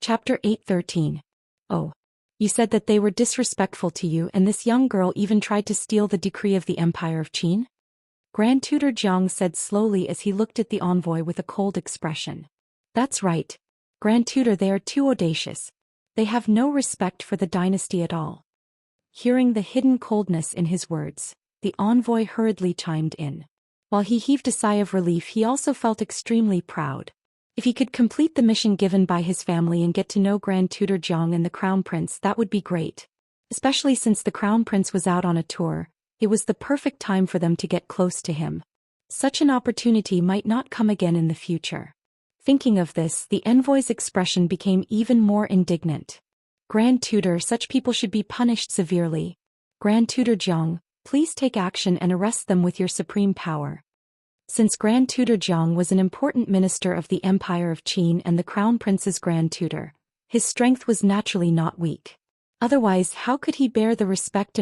Chapter 8:13. Oh. You said that they were disrespectful to you and this young girl even tried to steal the decree of the Empire of Qin? Grand Tutor Jiang said slowly as he looked at the envoy with a cold expression. That's right. Grand Tutor, they are too audacious. They have no respect for the dynasty at all. Hearing the hidden coldness in his words, the envoy hurriedly chimed in. While he heaved a sigh of relief, he also felt extremely proud. If he could complete the mission given by his family and get to know Grand Tutor Jiang and the Crown Prince, that would be great. Especially since the Crown Prince was out on a tour, it was the perfect time for them to get close to him. Such an opportunity might not come again in the future. Thinking of this, the envoy's expression became even more indignant. Grand Tutor, such people should be punished severely. Grand Tutor Jiang, please take action and arrest them with your supreme power. Since Grand Tutor Jiang was an important minister of the Empire of Qin and the Crown Prince's Grand Tutor, his strength was naturally not weak. Otherwise, how could he bear the respect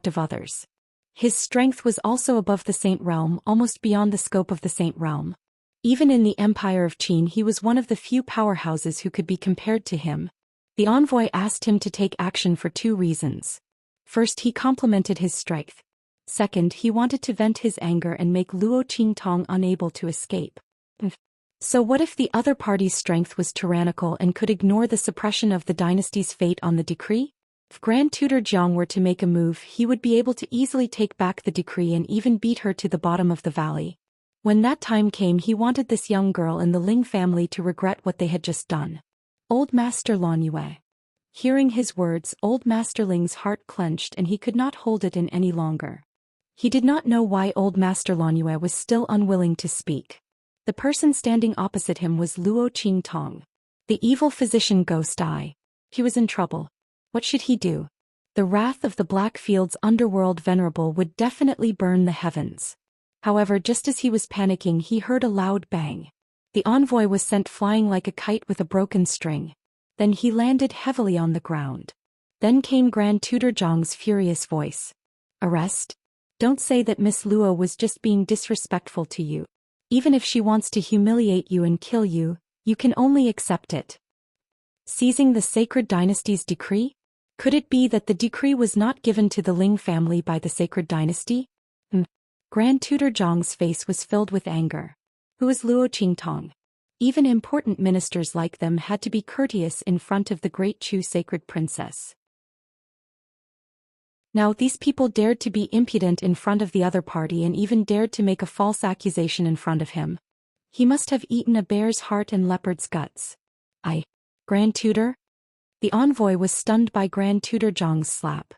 of others? His strength was also above the Saint Realm, almost beyond the scope of the Saint Realm. Even in the Empire of Qin, he was one of the few powerhouses who could be compared to him. The envoy asked him to take action for two reasons. First, he complimented his strength. Second, he wanted to vent his anger and make Luo Qingtong unable to escape. So what if the other party's strength was tyrannical and could ignore the suppression of the dynasty's fate on the decree? If Grand Tutor Jiang were to make a move, he would be able to easily take back the decree and even beat her to the bottom of the valley. When that time came, he wanted this young girl and the Ling family to regret what they had just done. Old Master Lan Yue. Hearing his words, Old Master Ling's heart clenched and he could not hold it in any longer. He did not know why Old Master Lan Yue was still unwilling to speak. The person standing opposite him was Luo Qingtong, the evil physician Ghost Eye. He was in trouble. What should he do? The wrath of the Blackfield's underworld venerable would definitely burn the heavens. However, just as he was panicking, he heard a loud bang. The envoy was sent flying like a kite with a broken string. Then he landed heavily on the ground. Then came Grand Tutor Jiang's furious voice. Arrest? Don't say that Miss Luo was just being disrespectful to you. Even if she wants to humiliate you and kill you, you can only accept it. Seizing the sacred dynasty's decree? Could it be that the decree was not given to the Ling family by the sacred dynasty? Grand Tutor Jiang's face was filled with anger. Who is Luo Qingtong? Even important ministers like them had to be courteous in front of the great Chu sacred princess. Now these people dared to be impudent in front of the other party and even dared to make a false accusation in front of him. He must have eaten a bear's heart and leopard's guts. Grand Tutor? The envoy was stunned by Grand Tutor Jiang's slap.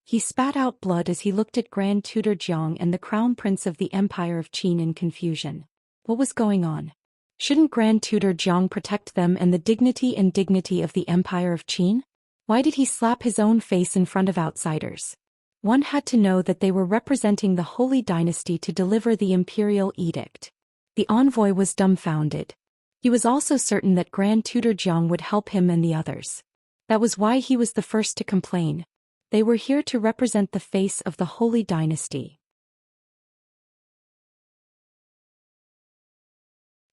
He spat out blood as he looked at Grand Tutor Jiang and the Crown Prince of the Empire of Qin in confusion. What was going on? Shouldn't Grand Tutor Jiang protect them and the dignity of the Empire of Qin? Why did he slap his own face in front of outsiders? One had to know that they were representing the Holy Dynasty to deliver the imperial edict. The envoy was dumbfounded. He was also certain that Grand Tutor Jiang would help him and the others. That was why he was the first to complain. They were here to represent the face of the Holy Dynasty.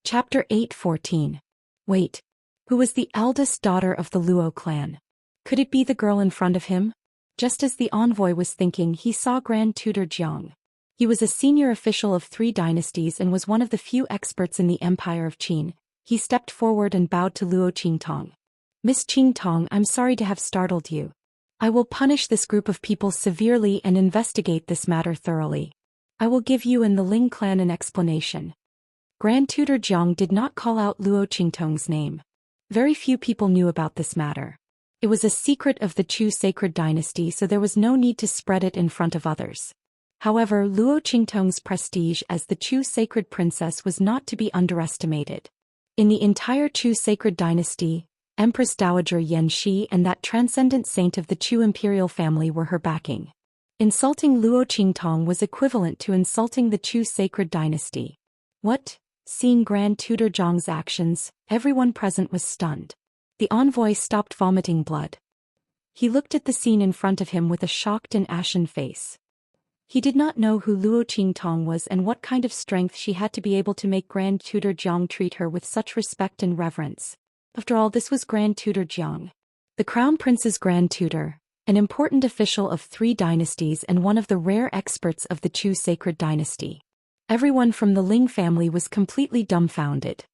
Chapter 8:14. Wait. Who was the eldest daughter of the Luo clan? Could it be the girl in front of him? Just as the envoy was thinking, he saw Grand Tutor Jiang. He was a senior official of 3 dynasties and was one of the few experts in the Empire of Qin. He stepped forward and bowed to Luo Qingtong. Miss Qingtong, I'm sorry to have startled you. I will punish this group of people severely and investigate this matter thoroughly. I will give you and the Ling clan an explanation. Grand Tutor Jiang did not call out Luo Qingtong's name. Very few people knew about this matter. It was a secret of the Chu sacred dynasty, so there was no need to spread it in front of others. However, Luo Qingtong's prestige as the Chu sacred princess was not to be underestimated. In the entire Chu sacred dynasty, Empress Dowager Yanxi and that transcendent saint of the Chu imperial family were her backing. Insulting Luo Qingtong was equivalent to insulting the Chu sacred dynasty. What? Seeing Grand Tutor Jiang's actions, everyone present was stunned. The envoy stopped vomiting blood. He looked at the scene in front of him with a shocked and ashen face. He did not know who Luo Qingtong was and what kind of strength she had to be able to make Grand Tutor Jiang treat her with such respect and reverence. After all, this was Grand Tutor Jiang, the Crown Prince's Grand Tutor, an important official of 3 dynasties and one of the rare experts of the Chu sacred dynasty. Everyone from the Ling family was completely dumbfounded.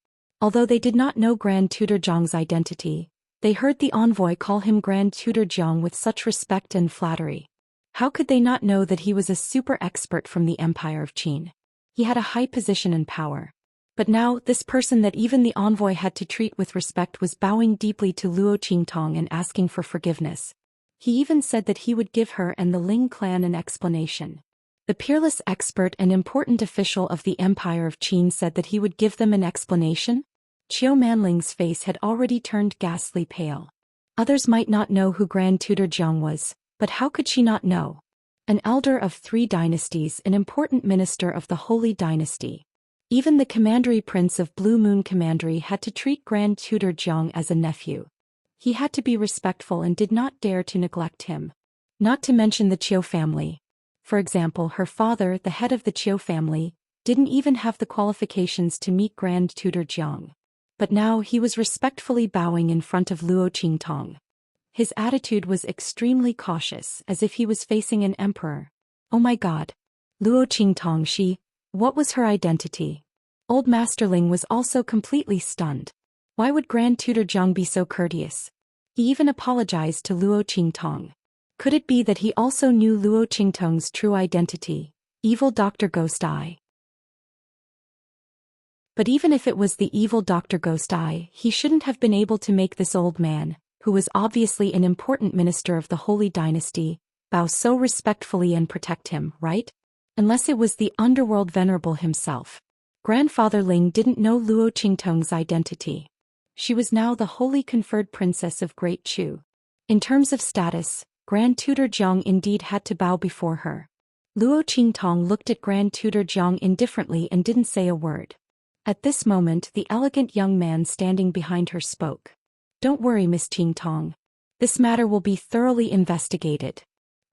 Although they did not know Grand Tutor Jiang's identity, they heard the envoy call him Grand Tutor Jiang with such respect and flattery. How could they not know that he was a super expert from the Empire of Qin? He had a high position and power. But now, this person that even the envoy had to treat with respect was bowing deeply to Luo Qingtong and asking for forgiveness. He even said that he would give her and the Ling clan an explanation. The peerless expert and important official of the Empire of Qin said that he would give them an explanation? Qiu Manling's face had already turned ghastly pale. Others might not know who Grand Tutor Jiang was, but how could she not know? An elder of 3 dynasties, an important minister of the Holy Dynasty. Even the Commandery Prince of Blue Moon Commandery had to treat Grand Tutor Jiang as a nephew. He had to be respectful and did not dare to neglect him. Not to mention the Qiu family. For example, her father, the head of the Qiu family, didn't even have the qualifications to meet Grand Tutor Jiang. But now he was respectfully bowing in front of Luo Qingtong. His attitude was extremely cautious, as if he was facing an emperor. Oh my God! Luo Qingtong, what was her identity? Old Master Ling was also completely stunned. Why would Grand Tutor Jiang be so courteous? He even apologized to Luo Qingtong. Could it be that he also knew Luo Qingtong's true identity, evil Dr. Ghost Eye? But even if it was the evil Dr. Ghost Eye, he shouldn't have been able to make this old man, who was obviously an important minister of the Holy Dynasty, bow so respectfully and protect him, right? Unless it was the underworld venerable himself. Grandfather Ling didn't know Luo Qingtong's identity. She was now the holy conferred princess of Great Chu. In terms of status, Grand Tutor Jiang indeed had to bow before her. Luo Qingtong looked at Grand Tutor Jiang indifferently and didn't say a word. At this moment, the elegant young man standing behind her spoke. Don't worry, Miss Qingtong. This matter will be thoroughly investigated.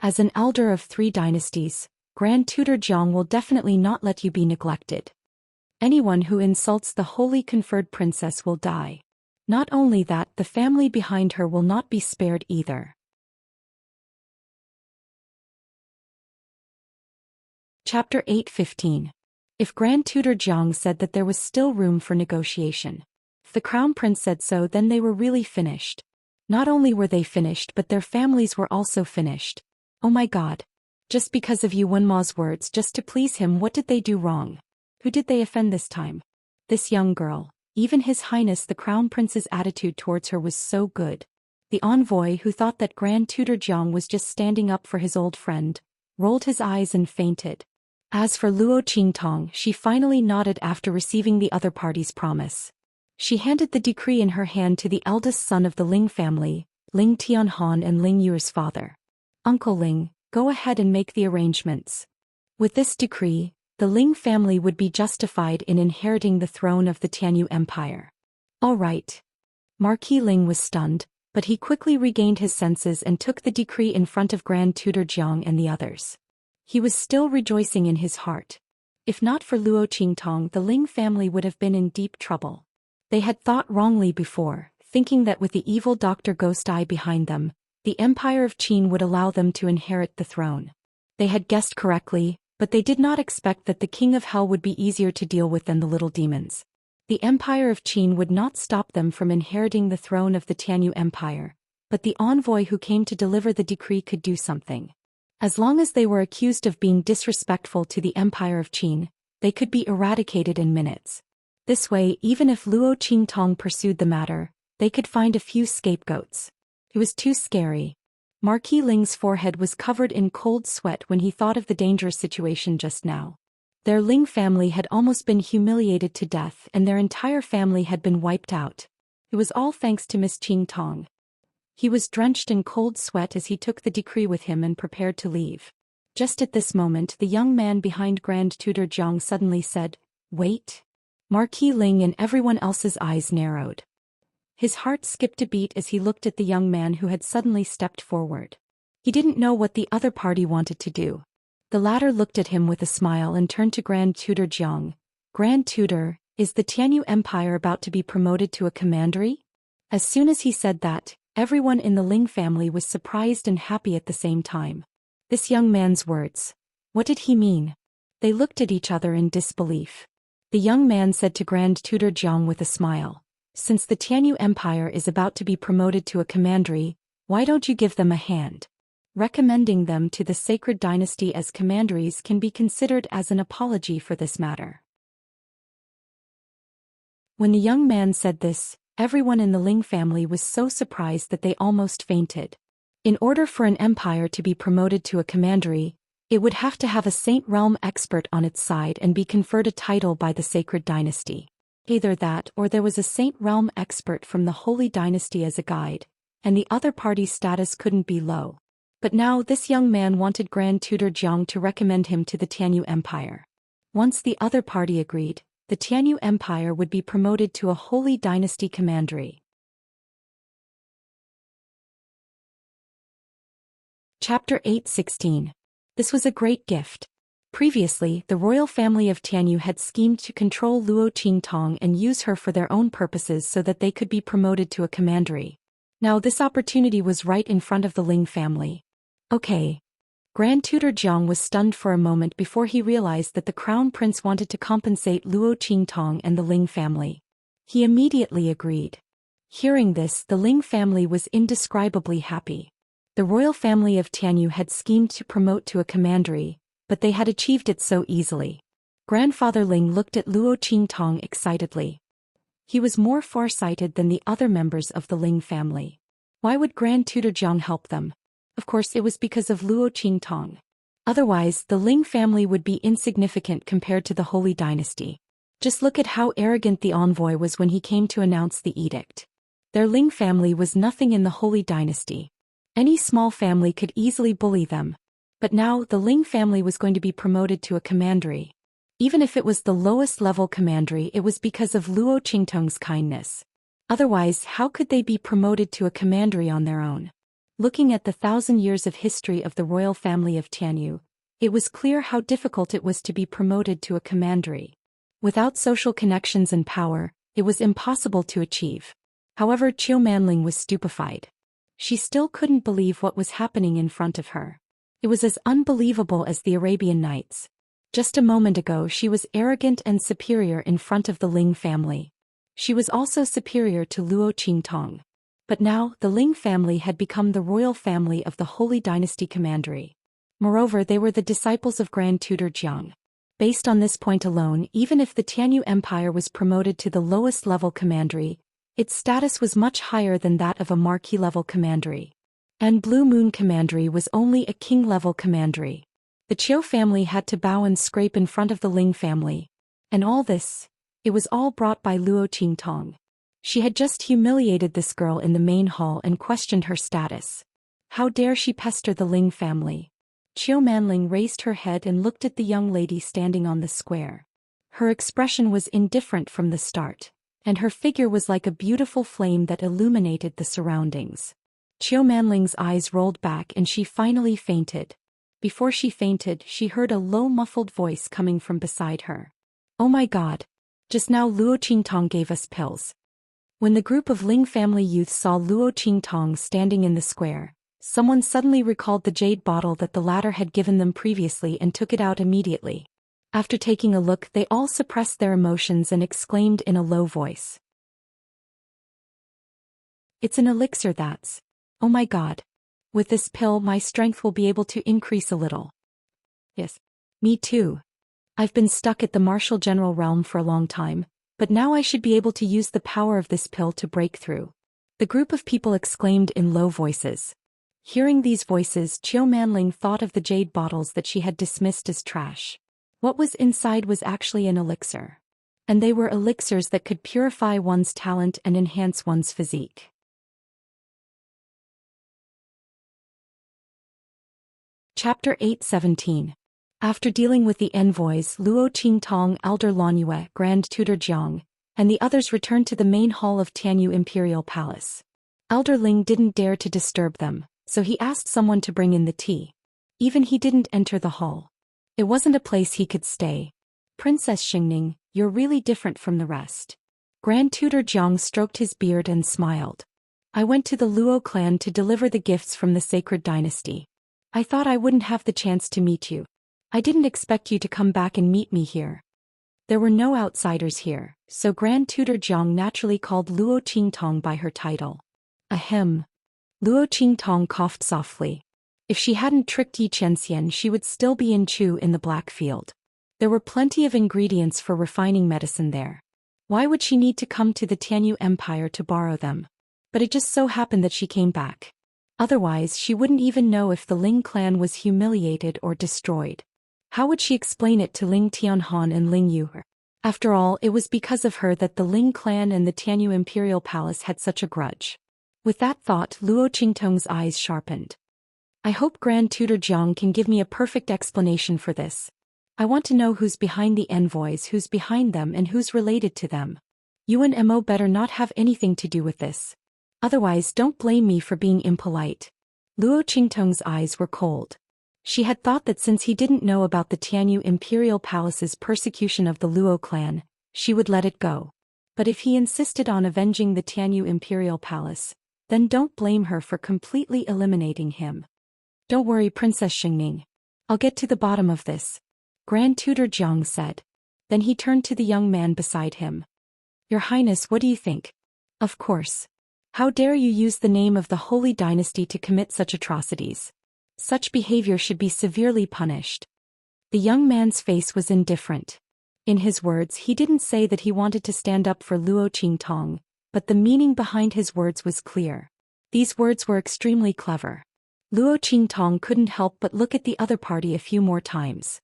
As an elder of 3 dynasties, Grand Tutor Jiang will definitely not let you be neglected. Anyone who insults the holy conferred princess will die. Not only that, the family behind her will not be spared either. Chapter 8:15. If Grand Tutor Jiang said that there was still room for negotiation. If the Crown Prince said so, then they were really finished. Not only were they finished, but their families were also finished. Oh my God. Just because of Yu Wenma's words, just to please him, what did they do wrong? Who did they offend this time? This young girl. Even His Highness the Crown Prince's attitude towards her was so good. The envoy, who thought that Grand Tutor Jiang was just standing up for his old friend, rolled his eyes and fainted. As for Luo Qingtong, she finally nodded after receiving the other party's promise. She handed the decree in her hand to the eldest son of the Ling family, Ling Tianhan and Ling Yu's father. Uncle Ling, go ahead and make the arrangements. With this decree, the Ling family would be justified in inheriting the throne of the Tianyu Empire. All right. Marquis Ling was stunned, but he quickly regained his senses and took the decree in front of Grand Tutor Jiang and the others. He was still rejoicing in his heart. If not for Luo Qingtong, the Ling family would have been in deep trouble. They had thought wrongly before, thinking that with the evil Dr. Ghost Eye behind them, the Empire of Qin would allow them to inherit the throne. They had guessed correctly, but they did not expect that the King of Hell would be easier to deal with than the little demons. The Empire of Qin would not stop them from inheriting the throne of the Tianyu Empire, but the envoy who came to deliver the decree could do something. As long as they were accused of being disrespectful to the Empire of Qin, they could be eradicated in minutes. This way, even if Luo Qingtong pursued the matter, they could find a few scapegoats. It was too scary. Marquis Ling's forehead was covered in cold sweat when he thought of the dangerous situation just now. Their Ling family had almost been humiliated to death and their entire family had been wiped out. It was all thanks to Miss Qingtong. He was drenched in cold sweat as he took the decree with him and prepared to leave. Just at this moment, the young man behind Grand Tutor Jiang suddenly said, "Wait." Marquis Ling and everyone else's eyes narrowed. His heart skipped a beat as he looked at the young man who had suddenly stepped forward. He didn't know what the other party wanted to do. The latter looked at him with a smile and turned to Grand Tutor Jiang. "Grand Tutor, is the Tianyu Empire about to be promoted to a commandery?" As soon as he said that, everyone in the Ling family was surprised and happy at the same time. This young man's words. What did he mean? They looked at each other in disbelief. The young man said to Grand Tutor Jiang with a smile, "Since the Tianyu Empire is about to be promoted to a commandery, why don't you give them a hand? Recommending them to the sacred dynasty as commanderies can be considered as an apology for this matter." When the young man said this, everyone in the Ling family was so surprised that they almost fainted. In order for an empire to be promoted to a commandery, it would have to have a Saint Realm expert on its side and be conferred a title by the sacred dynasty. Either that or there was a Saint Realm expert from the Holy Dynasty as a guide, and the other party's status couldn't be low. But now this young man wanted Grand Tutor Jiang to recommend him to the Tianyu Empire. Once the other party agreed, the Tianyu Empire would be promoted to a Holy Dynasty commandery. Chapter 8:16. This was a great gift. Previously, the royal family of Tianyu had schemed to control Luo Qingtong and use her for their own purposes so that they could be promoted to a commandery. Now this opportunity was right in front of the Ling family. Okay. Grand Tutor Jiang was stunned for a moment before he realized that the crown prince wanted to compensate Luo Qingtong and the Ling family. He immediately agreed. Hearing this, the Ling family was indescribably happy. The royal family of Tianyu had schemed to promote to a commandery, but they had achieved it so easily. Grandfather Ling looked at Luo Qingtong excitedly. He was more farsighted than the other members of the Ling family. Why would Grand Tutor Jiang help them? Of course it was because of Luo Qingtong. Otherwise, the Ling family would be insignificant compared to the Holy Dynasty. Just look at how arrogant the envoy was when he came to announce the edict. Their Ling family was nothing in the Holy Dynasty. Any small family could easily bully them. But now the Ling family was going to be promoted to a commandery. Even if it was the lowest level commandery, it was because of Luo Qingtong's kindness. Otherwise, how could they be promoted to a commandery on their own? Looking at the 1,000 years of history of the royal family of Tianyu, it was clear how difficult it was to be promoted to a commandery. Without social connections and power, it was impossible to achieve. However, Qiu Manling was stupefied. She still couldn't believe what was happening in front of her. It was as unbelievable as the Arabian Nights. Just a moment ago she was arrogant and superior in front of the Ling family. She was also superior to Luo Qingtong. But now, the Ling family had become the royal family of the Holy Dynasty commandery. Moreover, they were the disciples of Grand Tutor Jiang. Based on this point alone, even if the Tianyu Empire was promoted to the lowest level commandery, its status was much higher than that of a marquis-level commandery. And Blue Moon commandery was only a king-level commandery. The Qiu family had to bow and scrape in front of the Ling family. And all this, it was all brought by Luo Qingtong. She had just humiliated this girl in the main hall and questioned her status. How dare she pester the Ling family? Qiu Manling raised her head and looked at the young lady standing on the square. Her expression was indifferent from the start, and her figure was like a beautiful flame that illuminated the surroundings. Qiu Manling's eyes rolled back and she finally fainted. Before she fainted, she heard a low muffled voice coming from beside her. "Oh my God! Just now Luo Qingtong gave us pills." When the group of Ling family youths saw Luo Qingtong standing in the square, someone suddenly recalled the jade bottle that the latter had given them previously and took it out immediately. After taking a look, they all suppressed their emotions and exclaimed in a low voice. "It's an elixir that's... Oh my God. With this pill my strength will be able to increase a little." "Yes. Me too. I've been stuck at the martial general realm for a long time, but now I should be able to use the power of this pill to break through." The group of people exclaimed in low voices. Hearing these voices, Qiu Manling thought of the jade bottles that she had dismissed as trash. What was inside was actually an elixir. And they were elixirs that could purify one's talent and enhance one's physique. Chapter 8:17. After dealing with the envoys Luo Qingtong, Elder Lanyue, Grand Tutor Jiang, and the others returned to the main hall of Tianyu Imperial Palace. Elder Ling didn't dare to disturb them, so he asked someone to bring in the tea. Even he didn't enter the hall. It wasn't a place he could stay. "Princess Xingning, you're really different from the rest. Grand Tutor Jiang stroked his beard and smiled. I went to the Luo clan to deliver the gifts from the sacred dynasty. I thought I wouldn't have the chance to meet you. I didn't expect you to come back and meet me here. There were no outsiders here, so Grand Tutor Jiang naturally called Luo Qingtong by her title. Ahem. Luo Qingtong coughed softly. If she hadn't tricked Yi Qianxian, she would still be in Chu in the Black Field. There were plenty of ingredients for refining medicine there. Why would she need to come to the Tianyu Empire to borrow them? But it just so happened that she came back. Otherwise, she wouldn't even know if the Ling clan was humiliated or destroyed. How would she explain it to Ling Tianhan and Ling Yu? After all, it was because of her that the Ling clan and the Tianyu Imperial Palace had such a grudge. With that thought, Luo Qingtong's eyes sharpened. I hope Grand Tutor Jiang can give me a perfect explanation for this. I want to know who's behind the envoys, who's behind them, and who's related to them. You and Mo better not have anything to do with this. Otherwise, don't blame me for being impolite. Luo Qingtong's eyes were cold. She had thought that since he didn't know about the Tianyu Imperial Palace's persecution of the Luo clan, she would let it go. But if he insisted on avenging the Tianyu Imperial Palace, then don't blame her for completely eliminating him. Don't worry, Princess Xingning. I'll get to the bottom of this, Grand Tutor Jiang said. Then he turned to the young man beside him. Your Highness, what do you think? Of course. How dare you use the name of the Holy Dynasty to commit such atrocities? Such behavior should be severely punished. The young man's face was indifferent. In his words, he didn't say that he wanted to stand up for Luo Qingtong, but the meaning behind his words was clear. These words were extremely clever. Luo Qingtong couldn't help but look at the other party a few more times.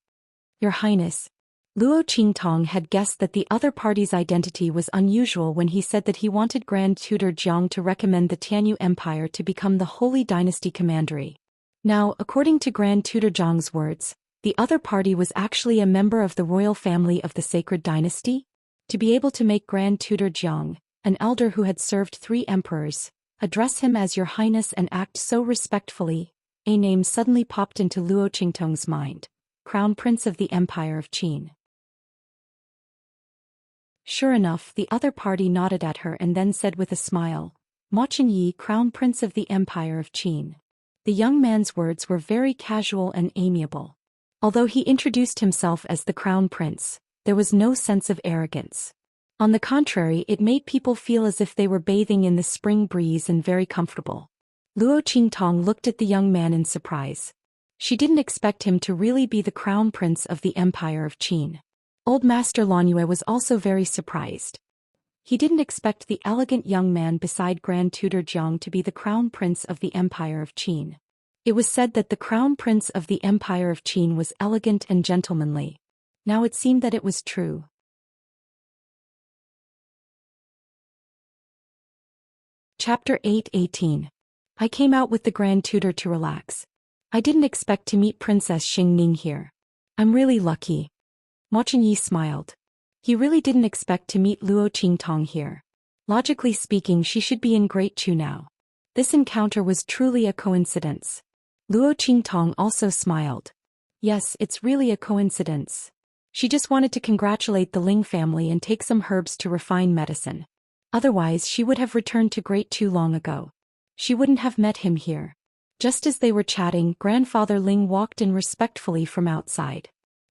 Your Highness. Luo Qingtong had guessed that the other party's identity was unusual when he said that he wanted Grand Tutor Jiang to recommend the Tianyu Empire to become the Holy Dynasty commandery. Now, according to Grand Tutor Jiang's words, the other party was actually a member of the royal family of the sacred dynasty? To be able to make Grand Tutor Jiang, an elder who had served 3 emperors, address him as Your Highness and act so respectfully, a name suddenly popped into Luo Qingtong's mind: Crown Prince of the Empire of Qin. Sure enough, the other party nodded at her and then said with a smile, Ma Chenyi, Crown Prince of the Empire of Qin. The young man's words were very casual and amiable. Although he introduced himself as the Crown Prince, there was no sense of arrogance. On the contrary, it made people feel as if they were bathing in the spring breeze and very comfortable. Luo Qingtong looked at the young man in surprise. She didn't expect him to really be the Crown Prince of the Empire of Qin. Old Master Lanyue was also very surprised. He didn't expect the elegant young man beside Grand Tutor Jiang to be the Crown Prince of the Empire of Qin. It was said that the Crown Prince of the Empire of Qin was elegant and gentlemanly. Now it seemed that it was true. Chapter 8:18. I came out with the Grand Tutor to relax. I didn't expect to meet Princess Xingning here. I'm really lucky. Ma Chenyi smiled. He really didn't expect to meet Luo Qingtong here. Logically speaking, she should be in Great Chu now. This encounter was truly a coincidence. Luo Qingtong also smiled. Yes, it's really a coincidence. She just wanted to congratulate the Ling family and take some herbs to refine medicine. Otherwise, she would have returned to Great Chu long ago. She wouldn't have met him here. Just as they were chatting, Grandfather Ling walked in respectfully from outside.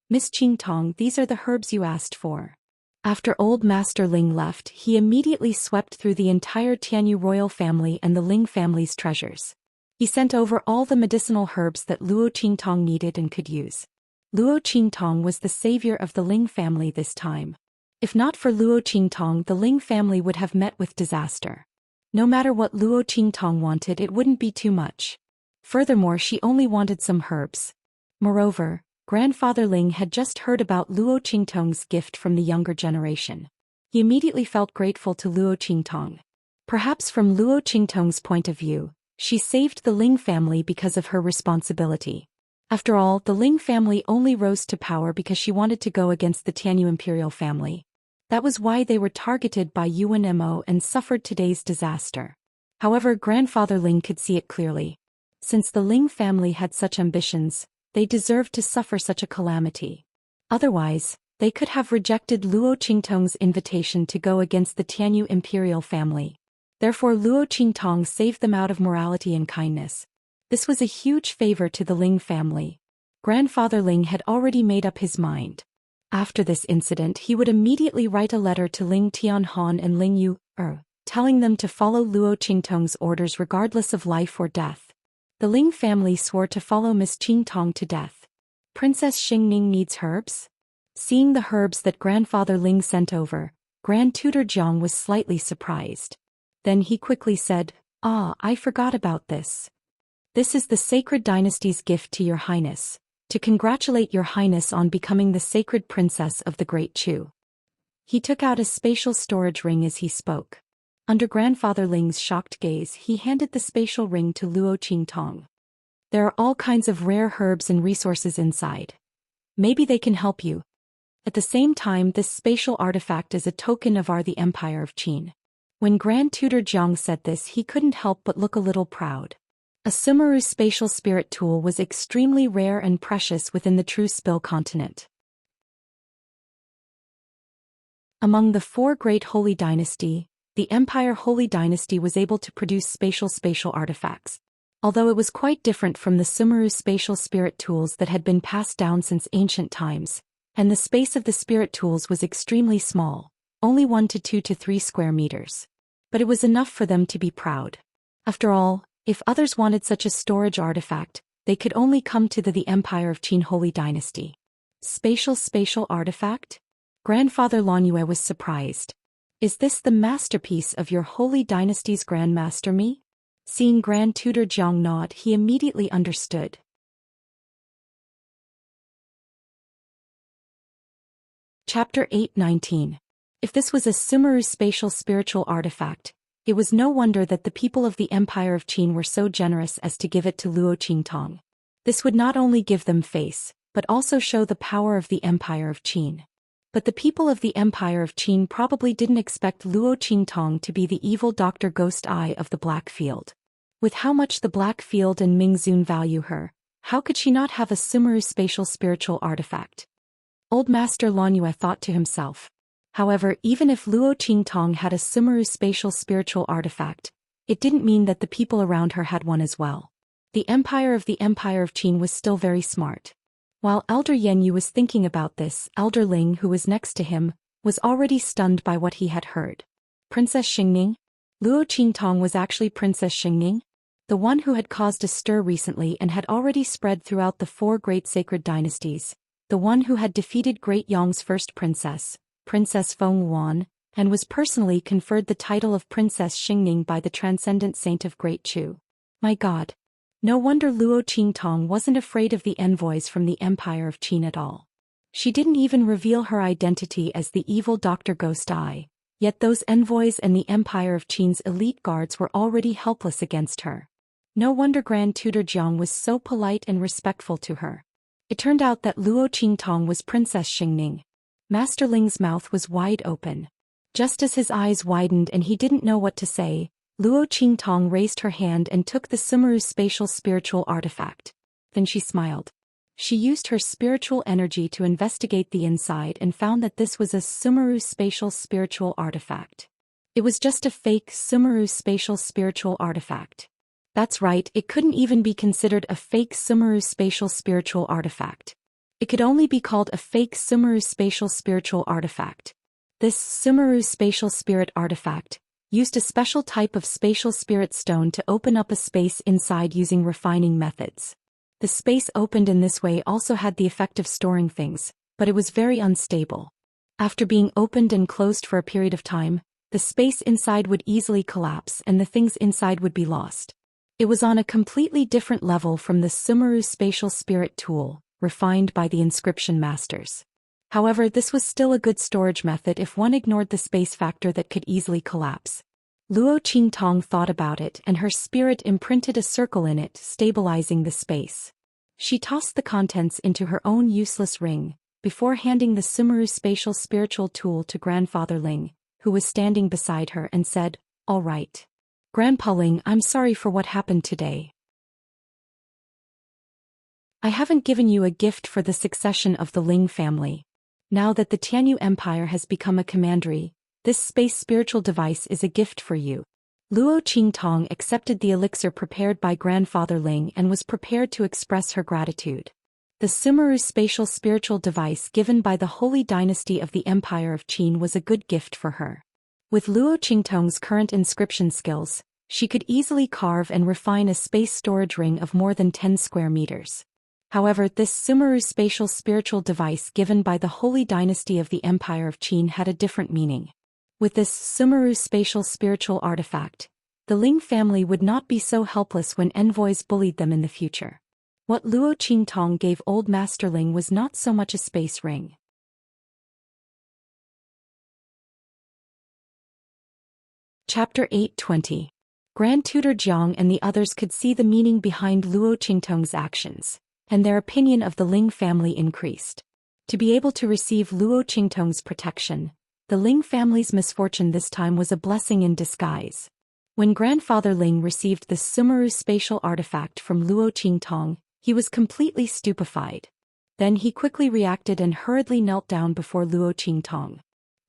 Miss Qingtong, these are the herbs you asked for. After Old Master Ling left, he immediately swept through the entire Tianyu royal family and the Ling family's treasures. He sent over all the medicinal herbs that Luo Qingtong needed and could use. Luo Qingtong was the savior of the Ling family this time. If not for Luo Qingtong, the Ling family would have met with disaster. No matter what Luo Qingtong wanted, it wouldn't be too much. Furthermore, she only wanted some herbs. Moreover, Grandfather Ling had just heard about Luo Qingtong's gift from the younger generation. He immediately felt grateful to Luo Qingtong. Perhaps from Luo Qingtong's point of view, she saved the Ling family because of her responsibility. After all, the Ling family only rose to power because she wanted to go against the Tianyu imperial family. That was why they were targeted by Yuan Mo and suffered today's disaster. However, Grandfather Ling could see it clearly. Since the Ling family had such ambitions, they deserved to suffer such a calamity. Otherwise, They could have rejected Luo Qingtong's invitation to go against the Tianyu imperial family. Therefore Luo Qingtong saved them out of morality and kindness. This was a huge favor to the Ling family. Grandfather Ling had already made up his mind. After this incident he would immediately write a letter to Ling Tianhong and Ling Yu, telling them to follow Luo Qingtong's orders regardless of life or death. The Ling family swore to follow Miss Qingtong to death. Princess Xingning needs herbs? Seeing the herbs that Grandfather Ling sent over, Grand Tutor Jiang was slightly surprised. Then he quickly said, I forgot about this. This is the Sacred Dynasty's gift to Your Highness, to congratulate Your Highness on becoming the Sacred Princess of the Great Chu. He took out a spatial storage ring as he spoke. Under Grandfather Ling's shocked gaze he handed the spatial ring to Luo Qingtong. There are all kinds of rare herbs and resources inside. Maybe they can help you. At the same time this spatial artifact is a token of the Empire of Qin. When Grand Tutor Jiang said this he couldn't help but look a little proud. A Sumeru spatial spirit tool was extremely rare and precious within the True Spill continent. Among the four great Holy Dynasty, the Empire Holy Dynasty was able to produce spatial artifacts. Although it was quite different from the Sumeru spatial spirit tools that had been passed down since ancient times, and the space of the spirit tools was extremely small, only 1 to 2 to 3 square meters. But it was enough for them to be proud. After all, if others wanted such a storage artifact, they could only come to the Empire of Qin Holy Dynasty. Spatial artifact? Grandfather Lanyue was surprised. Is this the masterpiece of your Holy Dynasty's Grandmaster Mi? Seeing Grand Tutor Jiang nod he immediately understood. Chapter 8:19. If this was a Sumeru spatial spiritual artifact, it was no wonder that the people of the Empire of Qin were so generous as to give it to Luo Qingtong. This would not only give them face, but also show the power of the Empire of Qin. But the people of the Empire of Qin probably didn't expect Luo Qingtong to be the evil Dr. Ghost Eye of the Black Field. With how much the Black Field and Ming Zun value her, how could she not have a Sumeru spatial spiritual artifact? Old Master Lanyue thought to himself. However, even if Luo Qingtong had a Sumeru spatial spiritual artifact, it didn't mean that the people around her had one as well. The Empire of Qin was still very smart. While Elder Yenyu was thinking about this, Elder Ling, who was next to him, was already stunned by what he had heard. Princess Xingning? Luo Qingtong was actually Princess Xingning? The one who had caused a stir recently and had already spread throughout the four great sacred dynasties. The one who had defeated Great Yong's first princess, Princess Feng Wuan, and was personally conferred the title of Princess Xingning by the Transcendent Saint of Great Chu. My God! No wonder Luo Qingtong wasn't afraid of the envoys from the Empire of Qin at all. She didn't even reveal her identity as the evil Dr. Ghost Eye, yet those envoys and the Empire of Qin's elite guards were already helpless against her. No wonder Grand Tutor Jiang was so polite and respectful to her. It turned out that Luo Qingtong was Princess Xingning. Master Ling's mouth was wide open. Just as his eyes widened and he didn't know what to say, Luo Qingtong raised her hand and took the Sumeru spatial spiritual artifact. Then she smiled. She used her spiritual energy to investigate the inside and found that this was a Sumeru spatial spiritual artifact. It was just a fake Sumeru spatial spiritual artifact. That's right, it couldn't even be considered a fake Sumeru spatial spiritual artifact. It could only be called a fake Sumeru spatial spiritual artifact. This Sumeru spatial spirit artifact used a special type of spatial spirit stone to open up a space inside using refining methods. The space opened in this way also had the effect of storing things, but it was very unstable. After being opened and closed for a period of time, the space inside would easily collapse and the things inside would be lost. It was on a completely different level from the Sumeru spatial spirit tool, refined by the inscription masters. However, this was still a good storage method if one ignored the space factor that could easily collapse. Luo Qingtong thought about it and her spirit imprinted a circle in it, stabilizing the space. She tossed the contents into her own useless ring, before handing the Sumeru spatial spiritual tool to Grandfather Ling, who was standing beside her, and said, "All right. Grandpa Ling, I'm sorry for what happened today. I haven't given you a gift for the succession of the Ling family. Now that the Tianyu Empire has become a commandery, this space spiritual device is a gift for you. Luo Qingtong accepted the elixir prepared by Grandfather Ling and was prepared to express her gratitude. The Sumeru spatial spiritual device given by the Holy Dynasty of the Empire of Qin was a good gift for her. With Luo Qingtong's current inscription skills, she could easily carve and refine a space storage ring of more than 10 square meters. However, this Sumeru spatial spiritual device given by the Holy Dynasty of the Empire of Qin had a different meaning. With this Sumeru spatial spiritual artifact, the Ling family would not be so helpless when envoys bullied them in the future. What Luo Qingtong gave Old Master Ling was not so much a space ring. Chapter 8:20. Grand Tutor Jiang and the others could see the meaning behind Luo Qingtong's actions, and their opinion of the Ling family increased. To be able to receive Luo Qingtong's protection, the Ling family's misfortune this time was a blessing in disguise. When Grandfather Ling received the Sumeru spatial artifact from Luo Qingtong, he was completely stupefied. Then he quickly reacted and hurriedly knelt down before Luo Qingtong.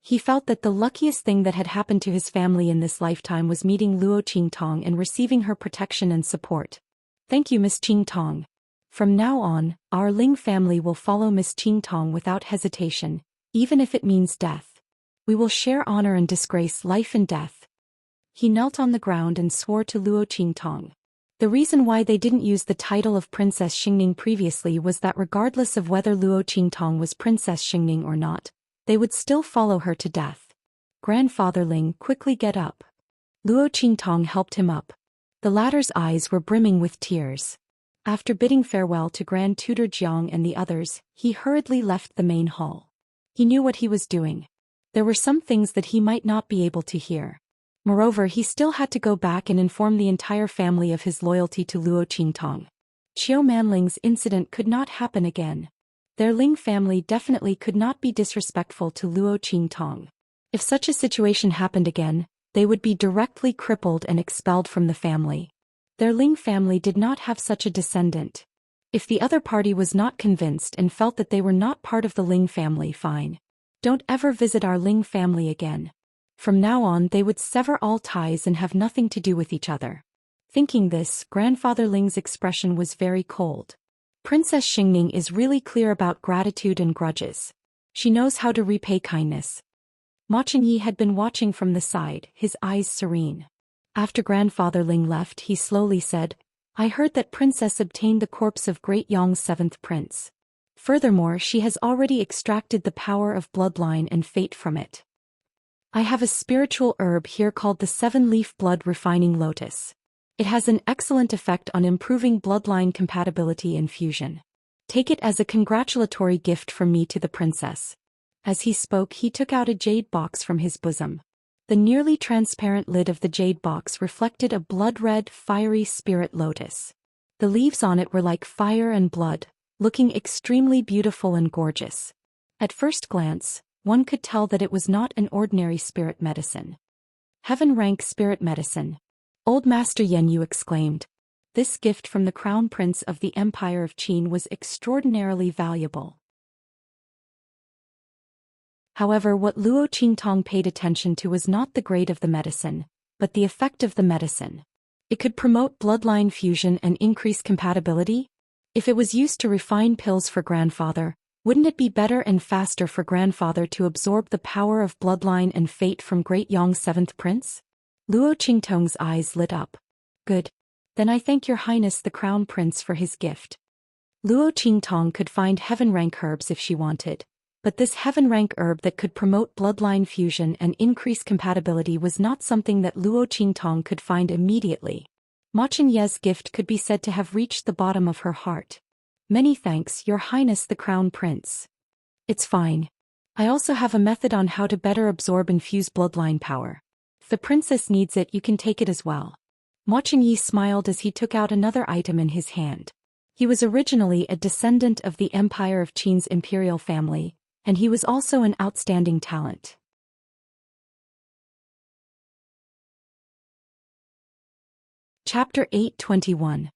He felt that the luckiest thing that had happened to his family in this lifetime was meeting Luo Qingtong and receiving her protection and support. Thank you, Miss Qingtong. From now on, our Ling family will follow Miss Qingtong without hesitation, even if it means death. We will share honor and disgrace, life and death. He knelt on the ground and swore to Luo Qingtong. The reason why they didn't use the title of Princess Xingning previously was that regardless of whether Luo Qingtong was Princess Xingning or not, they would still follow her to death. Grandfather Ling, quickly get up. Luo Qingtong helped him up. The latter's eyes were brimming with tears. After bidding farewell to Grand Tutor Jiang and the others, he hurriedly left the main hall. He knew what he was doing. There were some things that he might not be able to hear. Moreover, he still had to go back and inform the entire family of his loyalty to Luo Qingtong. Qiu Manling's incident could not happen again. Their Ling family definitely could not be disrespectful to Luo Qingtong. If such a situation happened again, they would be directly crippled and expelled from the family. Their Ling family did not have such a descendant. If the other party was not convinced and felt that they were not part of the Ling family, fine. Don't ever visit our Ling family again. From now on they would sever all ties and have nothing to do with each other. Thinking this, Grandfather Ling's expression was very cold. Princess Xingning is really clear about gratitude and grudges. She knows how to repay kindness. Ma Chenyi had been watching from the side, his eyes serene. After Grandfather Ling left, he slowly said, I heard that Princess obtained the corpse of Great Yong's 7th prince. Furthermore, she has already extracted the power of bloodline and fate from it. I have a spiritual herb here called the 7-leaf blood refining lotus. It has an excellent effect on improving bloodline compatibility and fusion. Take it as a congratulatory gift from me to the princess. As he spoke, he took out a jade box from his bosom. The nearly transparent lid of the jade box reflected a blood-red, fiery spirit lotus. The leaves on it were like fire and blood, looking extremely beautiful and gorgeous. At first glance, one could tell that it was not an ordinary spirit medicine. Heaven-rank spirit medicine. Old Master Yenyu exclaimed. This gift from the Crown Prince of the Empire of Qin was extraordinarily valuable. However, what Luo Qingtong paid attention to was not the grade of the medicine, but the effect of the medicine. It could promote bloodline fusion and increase compatibility? If it was used to refine pills for grandfather, wouldn't it be better and faster for grandfather to absorb the power of bloodline and fate from Great Yong's 7th prince? Luo Qingtong's eyes lit up. Good. Then I thank your highness the crown prince for his gift. Luo Qingtong could find heaven-rank herbs if she wanted, but this heaven-rank herb that could promote bloodline fusion and increase compatibility was not something that Luo Qingtong could find immediately. Ma Chenye's gift could be said to have reached the bottom of her heart. Many thanks, your highness the crown prince. It's fine. I also have a method on how to better absorb and fuse bloodline power. If the princess needs it, you can take it as well. Ma Chenyi smiled as he took out another item in his hand. He was originally a descendant of the Empire of Qin's imperial family, and he was also an outstanding talent. Chapter 8:21.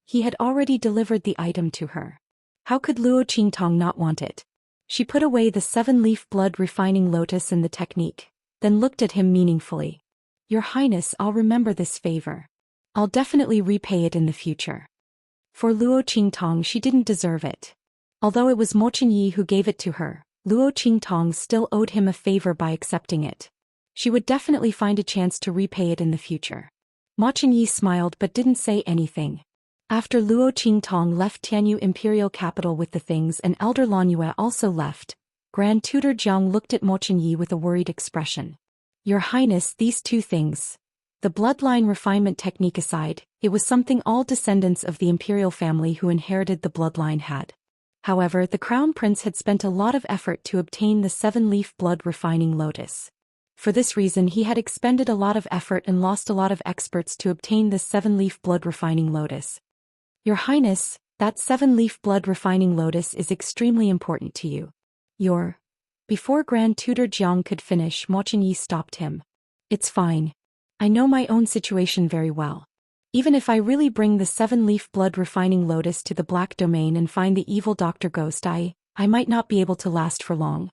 He had already delivered the item to her. How could Luo Qingtong not want it? She put away the 7-leaf blood refining lotus and the technique, then looked at him meaningfully. Your Highness, I'll remember this favor. I'll definitely repay it in the future. For Luo Qingtong, she didn't deserve it. Although it was Mo Qinyi who gave it to her, Luo Qingtong still owed him a favor by accepting it. She would definitely find a chance to repay it in the future. Mo Qinyi smiled but didn't say anything. After Luo Qingtong left Tianyu Imperial Capital with the things and Elder Lan Yue also left, Grand Tutor Jiang looked at Mo Qinyi with a worried expression. Your Highness, these two things. The bloodline refinement technique aside, it was something all descendants of the imperial family who inherited the bloodline had. However, the crown prince had spent a lot of effort to obtain the 7-leaf blood refining lotus. For this reason, he had expended a lot of effort and lost a lot of experts to obtain this 7-leaf blood refining lotus. Your Highness, that 7-leaf blood refining lotus is extremely important to you. Before Grand Tutor Jiang could finish, Mo Qinyi stopped him. It's fine. I know my own situation very well. Even if I really bring the 7-leaf blood refining lotus to the Black Domain and find the evil Dr. Ghost, I might not be able to last for long.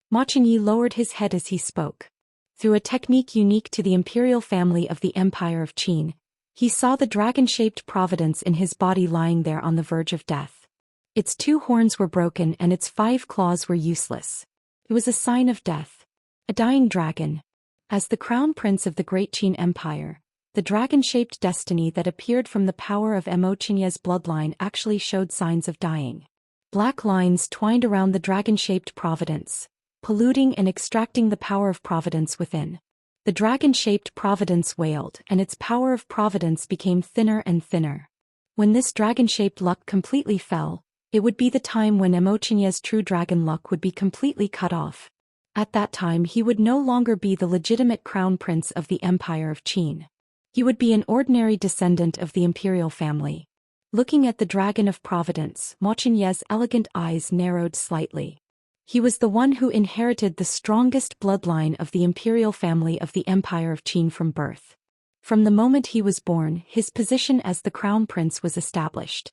Mo Qinyi lowered his head as he spoke. Through a technique unique to the imperial family of the Empire of Qin, he saw the dragon-shaped providence in his body lying there on the verge of death. Its 2 horns were broken and its 5 claws were useless. It was a sign of death. A dying dragon. As the crown prince of the Great Qin Empire, the dragon-shaped destiny that appeared from the power of Mo Qinyi's bloodline actually showed signs of dying. Black lines twined around the dragon-shaped providence, polluting and extracting the power of providence within. The dragon-shaped providence wailed, and its power of providence became thinner and thinner. When this dragon-shaped luck completely fell, it would be the time when Mo Qinyi's true dragon luck would be completely cut off. At that time he would no longer be the legitimate crown prince of the Empire of Qin. He would be an ordinary descendant of the imperial family. Looking at the dragon of providence, Mo Qinyi's elegant eyes narrowed slightly. He was the one who inherited the strongest bloodline of the imperial family of the Empire of Qin from birth. From the moment he was born, his position as the crown prince was established.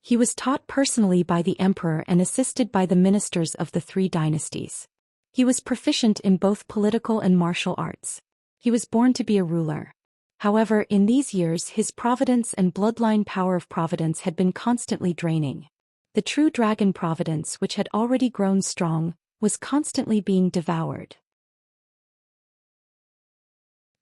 He was taught personally by the emperor and assisted by the ministers of the 3 dynasties. He was proficient in both political and martial arts. He was born to be a ruler. However, in these years his providence and bloodline power of providence had been constantly draining. The true dragon providence, which had already grown strong, was constantly being devoured.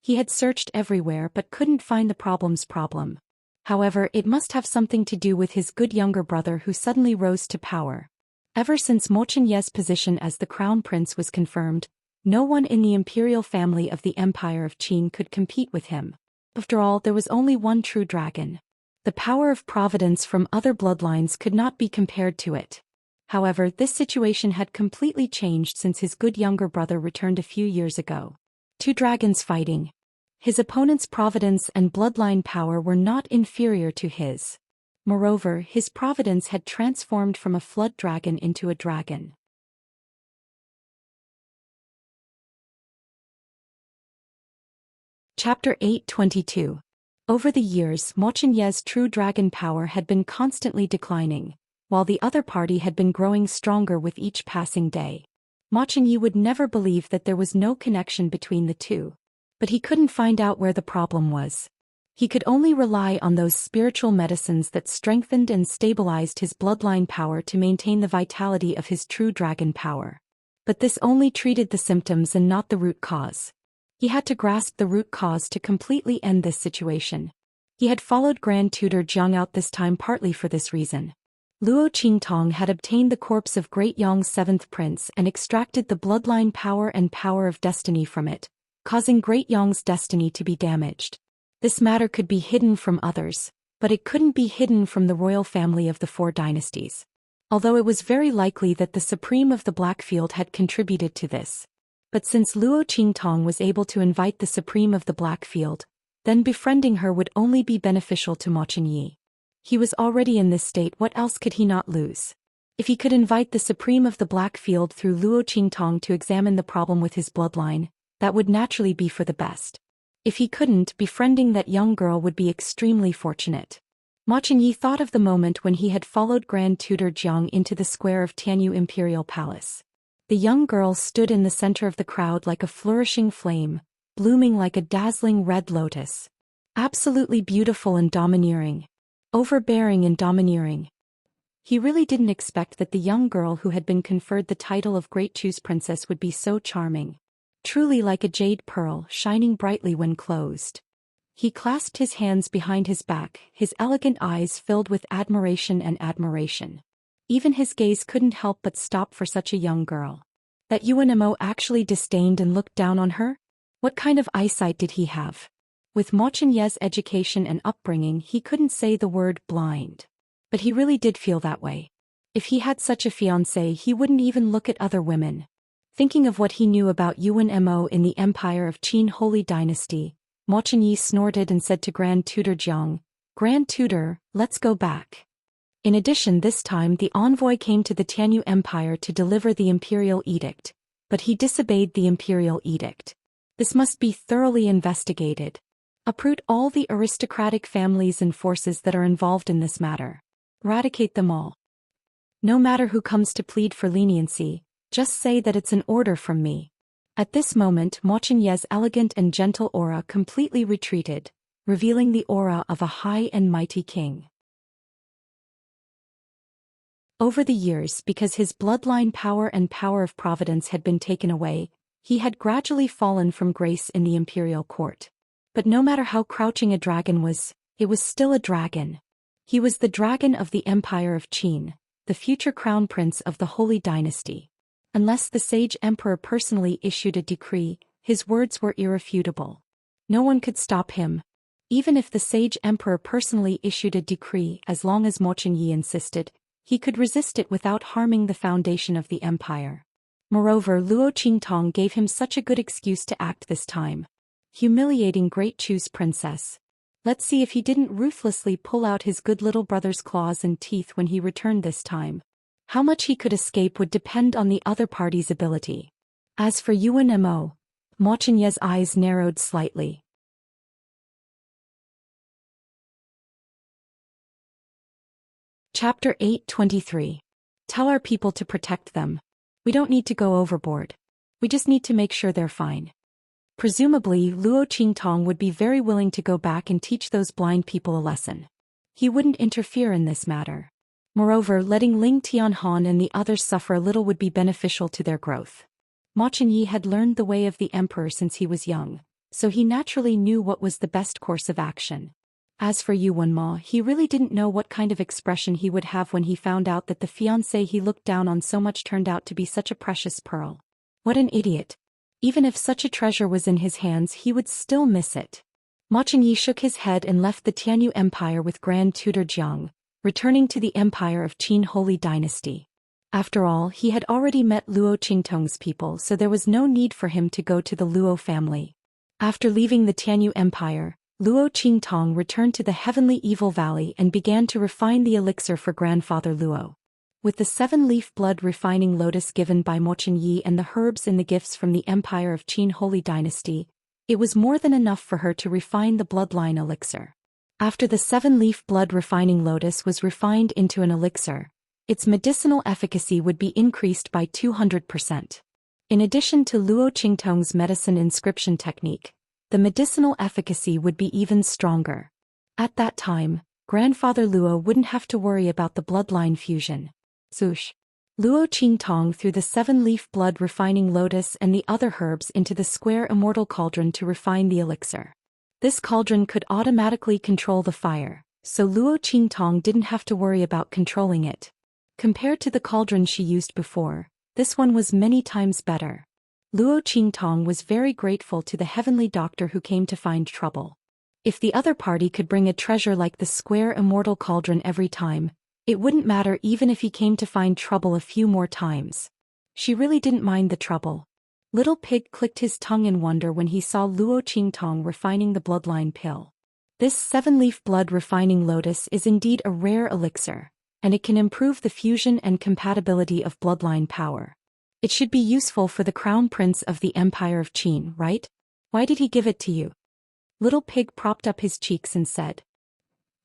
He had searched everywhere but couldn't find the problem's problem. However, it must have something to do with his good younger brother who suddenly rose to power. Ever since Mo Qinyi's position as the crown prince was confirmed, no one in the imperial family of the Empire of Qin could compete with him. After all, there was only one true dragon. The power of providence from other bloodlines could not be compared to it. However, this situation had completely changed since his good younger brother returned a few years ago. 2 dragons fighting. His opponent's providence and bloodline power were not inferior to his. Moreover, his providence had transformed from a flood dragon into a dragon. Chapter 822. Over the years, Mo Qinyi's true dragon power had been constantly declining, while the other party had been growing stronger with each passing day. Mo Qinyi would never believe that there was no connection between the two. But he couldn't find out where the problem was. He could only rely on those spiritual medicines that strengthened and stabilized his bloodline power to maintain the vitality of his true dragon power. But this only treated the symptoms and not the root cause. He had to grasp the root cause to completely end this situation. He had followed Grand Tutor Jiang out this time partly for this reason. Luo Qingtong had obtained the corpse of Great Yang's 7th prince and extracted the bloodline power and power of destiny from it, causing Great Yang's destiny to be damaged. This matter could be hidden from others, but it couldn't be hidden from the royal family of the 4 dynasties. Although it was very likely that the Supreme of the Blackfield had contributed to this. But since Luo Qingtong was able to invite the Supreme of the Blackfield, then befriending her would only be beneficial to Mo Qinyi. He was already in this state, what else could he not lose? If he could invite the Supreme of the Blackfield through Luo Qingtong to examine the problem with his bloodline, that would naturally be for the best. If he couldn't, befriending that young girl would be extremely fortunate. Ma Chenyi thought of the moment when he had followed Grand Tutor Jiang into the square of Tianyu Imperial Palace. The young girl stood in the center of the crowd like a flourishing flame, blooming like a dazzling red lotus. Absolutely beautiful and domineering. Overbearing and domineering. He really didn't expect that the young girl who had been conferred the title of Great Chu's princess would be so charming. Truly like a jade pearl, shining brightly when closed. He clasped his hands behind his back, his elegant eyes filled with admiration and admiration. Even his gaze couldn't help but stop for such a young girl. That Yuan actually disdained and looked down on her? What kind of eyesight did he have? With Ma Chenyi's education and upbringing, he couldn't say the word blind. But he really did feel that way. If he had such a fiancée, he wouldn't even look at other women. Thinking of what he knew about Yuan in the Empire of Qin Holy Dynasty, Ma Chenyi snorted and said to Grand Tutor Jiang, "Grand Tutor, let's go back." In addition, this time the envoy came to the Tianyu Empire to deliver the imperial edict, but he disobeyed the imperial edict. This must be thoroughly investigated. Uproot all the aristocratic families and forces that are involved in this matter. Eradicate them all. No matter who comes to plead for leniency, just say that it's an order from me. At this moment, Ma Chenyi's elegant and gentle aura completely retreated, revealing the aura of a high and mighty king. Over the years, because his bloodline power and power of providence had been taken away, he had gradually fallen from grace in the imperial court. But no matter how crouching a dragon was, it was still a dragon. He was the dragon of the Empire of Qin, the future crown prince of the Holy Dynasty. Unless the sage emperor personally issued a decree, his words were irrefutable. No one could stop him. Even if the sage emperor personally issued a decree, as long as Ma Chenyi insisted, he could resist it without harming the foundation of the empire. Moreover, Luo Qingtong gave him such a good excuse to act this time. Humiliating Great Chu's princess. Let's see if he didn't ruthlessly pull out his good little brother's claws and teeth when he returned this time. How much he could escape would depend on the other party's ability. As for Yuan Ma Chenyi's eyes narrowed slightly. Chapter 8:23. Tell our people to protect them. We don't need to go overboard. We just need to make sure they're fine. Presumably, Luo Qingtong would be very willing to go back and teach those blind people a lesson. He wouldn't interfere in this matter. Moreover, letting Ling Tianhan and the others suffer a little would be beneficial to their growth. Ma Chenyi had learned the way of the emperor since he was young, so he naturally knew what was the best course of action. As for Yuan Ma, he really didn't know what kind of expression he would have when he found out that the fiancé he looked down on so much turned out to be such a precious pearl. What an idiot. Even if such a treasure was in his hands, he would still miss it. Ma Chenyi shook his head and left the Tianyu Empire with Grand Tutor Jiang, returning to the Empire of Qin Holy Dynasty. After all, he had already met Luo Qingtong's people, so there was no need for him to go to the Luo family. After leaving the Tianyu Empire, Luo Qingtong returned to the Heavenly Evil Valley and began to refine the elixir for Grandfather Luo. With the 7-leaf blood refining lotus given by Ma Chenyi and the herbs in the gifts from the Empire of Qin Holy Dynasty, it was more than enough for her to refine the bloodline elixir. After the 7-leaf blood refining lotus was refined into an elixir, its medicinal efficacy would be increased by 200%. In addition to Luo Qingtong's medicine inscription technique, the medicinal efficacy would be even stronger. At that time, Grandfather Luo wouldn't have to worry about the bloodline fusion. Zhoush. Luo Qingtong threw the 7-leaf blood refining lotus and the other herbs into the square immortal cauldron to refine the elixir. This cauldron could automatically control the fire, so Luo Qingtong didn't have to worry about controlling it. Compared to the cauldron she used before, this one was many times better. Luo Qingtong was very grateful to the heavenly doctor who came to find trouble. If the other party could bring a treasure like the square immortal cauldron every time, it wouldn't matter even if he came to find trouble a few more times. She really didn't mind the trouble. Little Pig clicked his tongue in wonder when he saw Luo Qingtong refining the bloodline pill. This 7-leaf blood refining lotus is indeed a rare elixir, and it can improve the fusion and compatibility of bloodline power. It should be useful for the crown prince of the Empire of Qin, right? Why did he give it to you? Little Pig propped up his cheeks and said.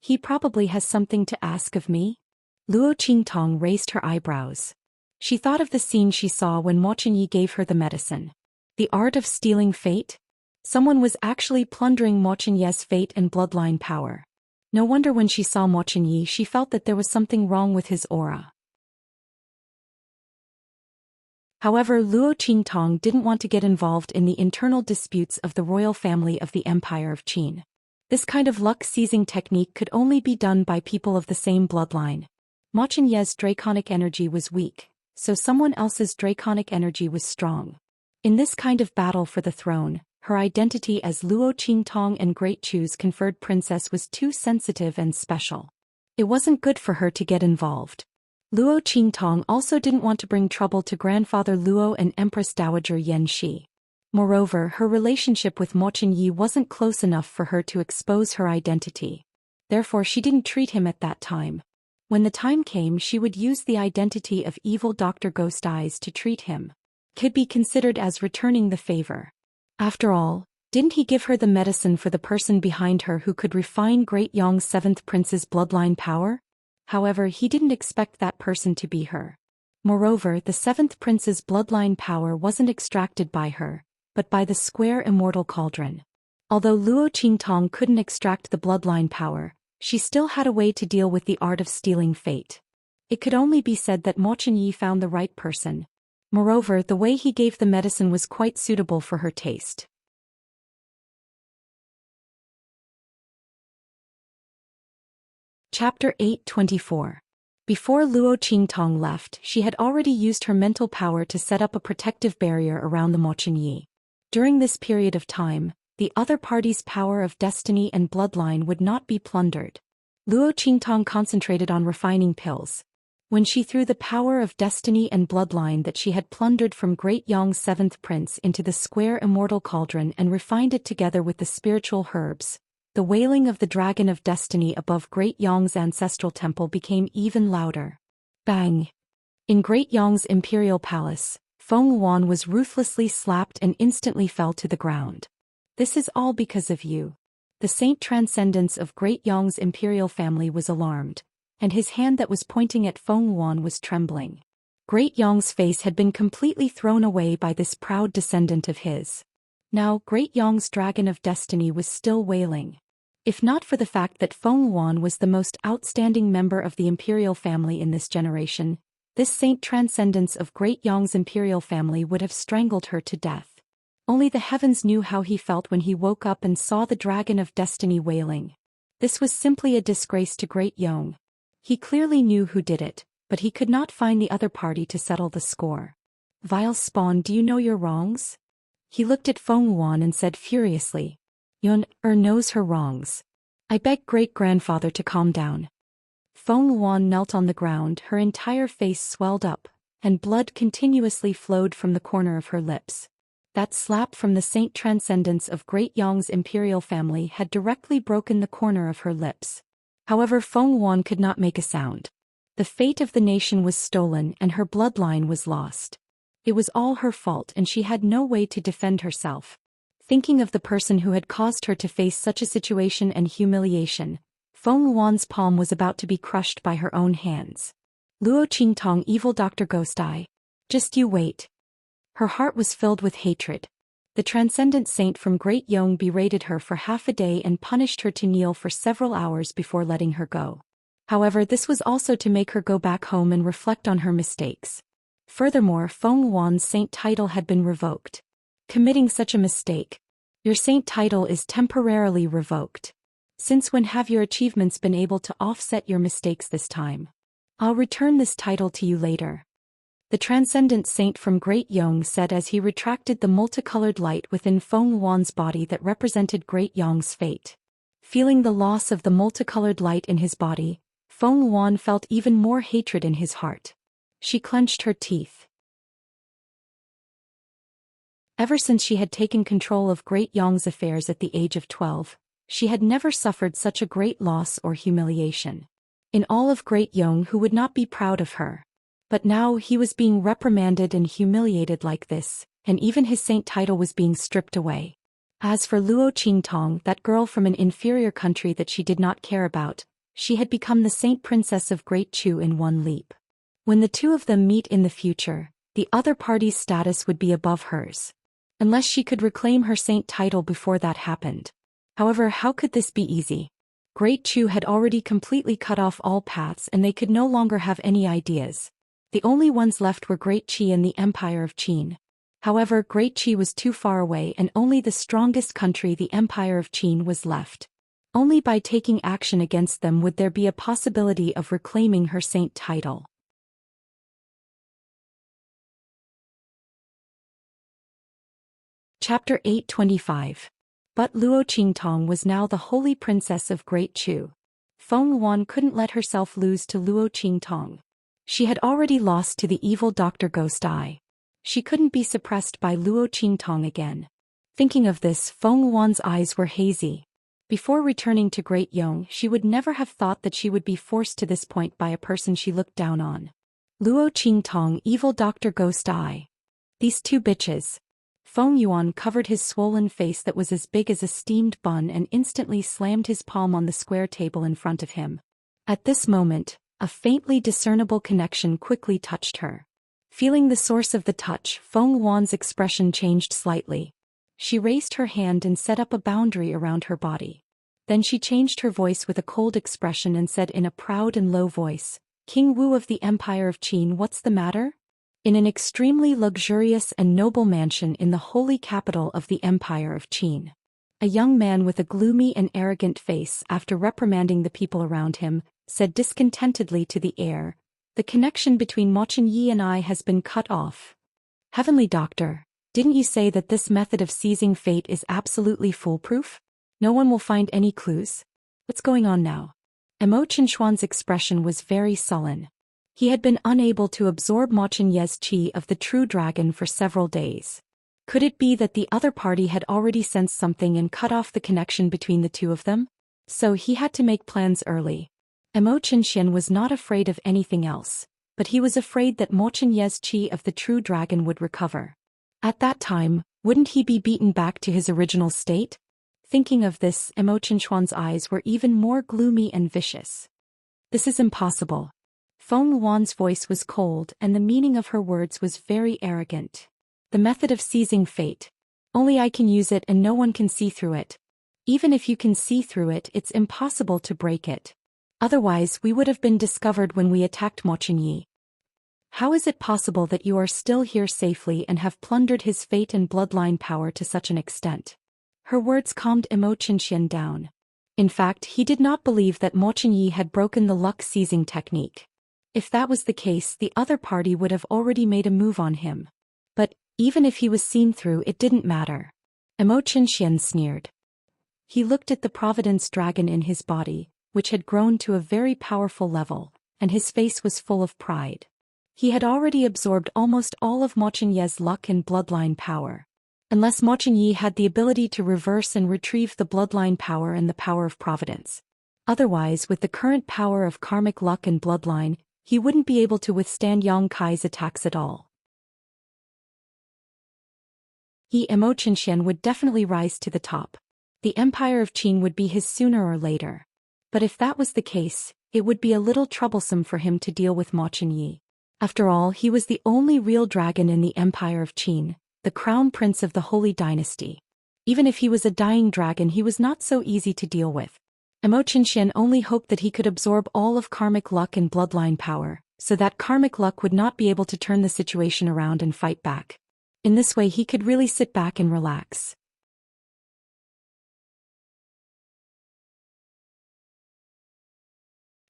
He probably has something to ask of me? Luo Qingtong raised her eyebrows. She thought of the scene she saw when Mo Chenyi gave her the medicine. The art of stealing fate? Someone was actually plundering Mo Chenyi's fate and bloodline power. No wonder when she saw Mo Chenyi she felt that there was something wrong with his aura. However, Luo Qingtong didn't want to get involved in the internal disputes of the royal family of the Empire of Qin. This kind of luck-seizing technique could only be done by people of the same bloodline. Mo Chenyi's draconic energy was weak, so someone else's draconic energy was strong. In this kind of battle for the throne, her identity as Luo Qingtong and Great Chu's conferred princess was too sensitive and special. It wasn't good for her to get involved. Luo Qingtong also didn't want to bring trouble to grandfather Luo and Empress Dowager Yan Shi. Moreover, her relationship with Mo Chenyi wasn't close enough for her to expose her identity. Therefore she didn't treat him at that time. When the time came she would use the identity of evil Dr. Ghost Eyes to treat him. Could be considered as returning the favor. After all, didn't he give her the medicine for the person behind her who could refine Great Yong's 7th prince's bloodline power? However, he didn't expect that person to be her. Moreover, the 7th prince's bloodline power wasn't extracted by her, but by the square immortal cauldron. Although Luo Qingtong couldn't extract the bloodline power, she still had a way to deal with the art of stealing fate. It could only be said that Mo Chenyi found the right person. Moreover, the way he gave the medicine was quite suitable for her taste. Chapter 8:24. Before Luo Qingtong left, she had already used her mental power to set up a protective barrier around the Mo Chenyi. During this period of time, the other party's power of destiny and bloodline would not be plundered. Luo Qingtong concentrated on refining pills. When she threw the power of destiny and bloodline that she had plundered from Great Yong's 7th prince into the square immortal cauldron and refined it together with the spiritual herbs, the wailing of the dragon of destiny above Great Yong's ancestral temple became even louder. Bang! In Great Yong's imperial palace, Feng Wan was ruthlessly slapped and instantly fell to the ground. This is all because of you. The saint transcendence of Great Yong's imperial family was alarmed, and his hand that was pointing at Feng Wan was trembling. Great Yong's face had been completely thrown away by this proud descendant of his. Now, Great Yong's dragon of destiny was still wailing. If not for the fact that Feng Wan was the most outstanding member of the imperial family in this generation, this saint transcendence of Great Yong's imperial family would have strangled her to death. Only the heavens knew how he felt when he woke up and saw the dragon of destiny wailing. This was simply a disgrace to Great Yong. He clearly knew who did it, but he could not find the other party to settle the score. Vile spawn, do you know your wrongs? He looked at Feng Wan and said furiously. Yun knows her wrongs. I beg great-grandfather to calm down. Feng Wan knelt on the ground, her entire face swelled up, and blood continuously flowed from the corner of her lips. That slap from the saint transcendence of Great Yong's imperial family had directly broken the corner of her lips. However, Feng Wan could not make a sound. The fate of the nation was stolen and her bloodline was lost. It was all her fault and she had no way to defend herself. Thinking of the person who had caused her to face such a situation and humiliation, Feng Wan's palm was about to be crushed by her own hands. Luo Qingtong, evil Dr. Ghost Eye. Just you wait. Her heart was filled with hatred. The transcendent saint from Great Yong berated her for half a day and punished her to kneel for several hours before letting her go. However, this was also to make her go back home and reflect on her mistakes. Furthermore, Feng Wan's saint title had been revoked. Committing such a mistake. Your saint title is temporarily revoked. Since when have your achievements been able to offset your mistakes this time? I'll return this title to you later. The transcendent saint from Great Yong said as he retracted the multicolored light within Feng Wan's body that represented Great Yong's fate. Feeling the loss of the multicolored light in his body, Feng Wan felt even more hatred in his heart. She clenched her teeth. Ever since she had taken control of Great Yong's affairs at the age of 12, she had never suffered such a great loss or humiliation. In all of Great Yong, who would not be proud of her? But now he was being reprimanded and humiliated like this, and even his saint title was being stripped away. As for Luo Qingtong, that girl from an inferior country that she did not care about, She had become the Saint Princess of Great Chu in one leap. When the two of them meet in the future, the other party's status would be above hers. Unless she could reclaim her saint title before that happened. However, how could this be easy? Great Chu had already completely cut off all paths and they could no longer have any ideas. The only ones left were Great Qi and the Empire of Qin. However, Great Qi was too far away and only the strongest country, the Empire of Qin, was left. Only by taking action against them would there be a possibility of reclaiming her saint title. Chapter 825. But Luo Qingtong was now the holy princess of Great Chu. Feng Yuan couldn't let herself lose to Luo Qingtong. She had already lost to the evil Dr. Ghost Eye. She couldn't be suppressed by Luo Qingtong again. Thinking of this, Feng Yuan's eyes were hazy. Before returning to Great Yong, she would never have thought that she would be forced to this point by a person she looked down on. Luo Qingtong, evil Dr. Ghost Eye. These two bitches. Feng Yuan covered his swollen face that was as big as a steamed bun and instantly slammed his palm on the square table in front of him. At this moment, a faintly discernible connection quickly touched her. Feeling the source of the touch, Feng Yuan's expression changed slightly. She raised her hand and set up a boundary around her body. Then she changed her voice with a cold expression and said in a proud and low voice, "King Wu of the Empire of Qin, what's the matter?" In an extremely luxurious and noble mansion in the holy capital of the Empire of Qin. A young man with a gloomy and arrogant face, after reprimanding the people around him, said discontentedly to the air, "The connection between Mo Yi and I has been cut off." Heavenly Doctor, didn't you say that this method of seizing fate is absolutely foolproof? No one will find any clues? What's going on now? Mo Qinshuan's expression was very sullen. He had been unable to absorb Mo Qinye's qi of the true dragon for several days. Could it be that the other party had already sensed something and cut off the connection between the two of them? So he had to make plans early. Mo Qinshan was not afraid of anything else, but he was afraid that Mo Qinye's qi of the true dragon would recover. At that time, wouldn't he be beaten back to his original state? Thinking of this, Mo Qinshuan's eyes were even more gloomy and vicious. This is impossible. Feng Yuan's voice was cold and the meaning of her words was very arrogant. The method of seizing fate. Only I can use it and no one can see through it. Even if you can see through it, it's impossible to break it. Otherwise, we would have been discovered when we attacked Mo Qinyi. How is it possible that you are still here safely and have plundered his fate and bloodline power to such an extent? Her words calmed Mo Qinshan down. In fact, he did not believe that Mo Qinyi had broken the luck-seizing technique. If that was the case, the other party would have already made a move on him. But, even if he was seen through, it didn't matter. Mo Qinshan sneered. He looked at the Providence dragon in his body, which had grown to a very powerful level, and his face was full of pride. He had already absorbed almost all of Mo Qinye's luck and bloodline power. Unless Mo Qinyi had the ability to reverse and retrieve the bloodline power and the power of Providence. Otherwise, with the current power of karmic luck and bloodline, he wouldn't be able to withstand Yang Kai's attacks at all. Mo Qinshan would definitely rise to the top. The Empire of Qin would be his sooner or later. But if that was the case, it would be a little troublesome for him to deal with Mo Qinyi. After all, he was the only real dragon in the Empire of Qin, the crown prince of the Holy Dynasty. Even if he was a dying dragon, he was not so easy to deal with. Mo Qinshan only hoped that he could absorb all of karmic luck and bloodline power, so that karmic luck would not be able to turn the situation around and fight back. In this way he could really sit back and relax.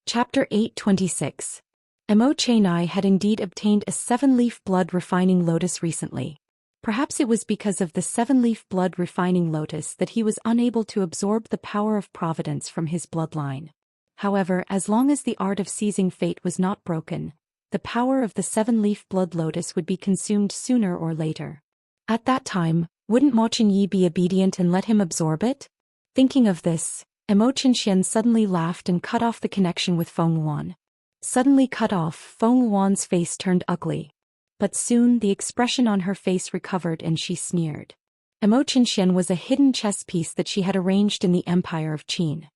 Chapter 826. Mo Qianai had indeed obtained a 7-leaf blood refining lotus recently. Perhaps it was because of the 7-leaf blood refining lotus that he was unable to absorb the power of Providence from his bloodline. However, as long as the art of seizing fate was not broken, the power of the 7-leaf blood lotus would be consumed sooner or later. At that time, wouldn't Mo Qinyi be obedient and let him absorb it? Thinking of this, Mo Qinshan suddenly laughed and cut off the connection with Feng Yuan. Suddenly cut off, Feng Yuan's face turned ugly. But soon the expression on her face recovered and she sneered. Mo Qinshan was a hidden chess piece that she had arranged in the Empire of Qin.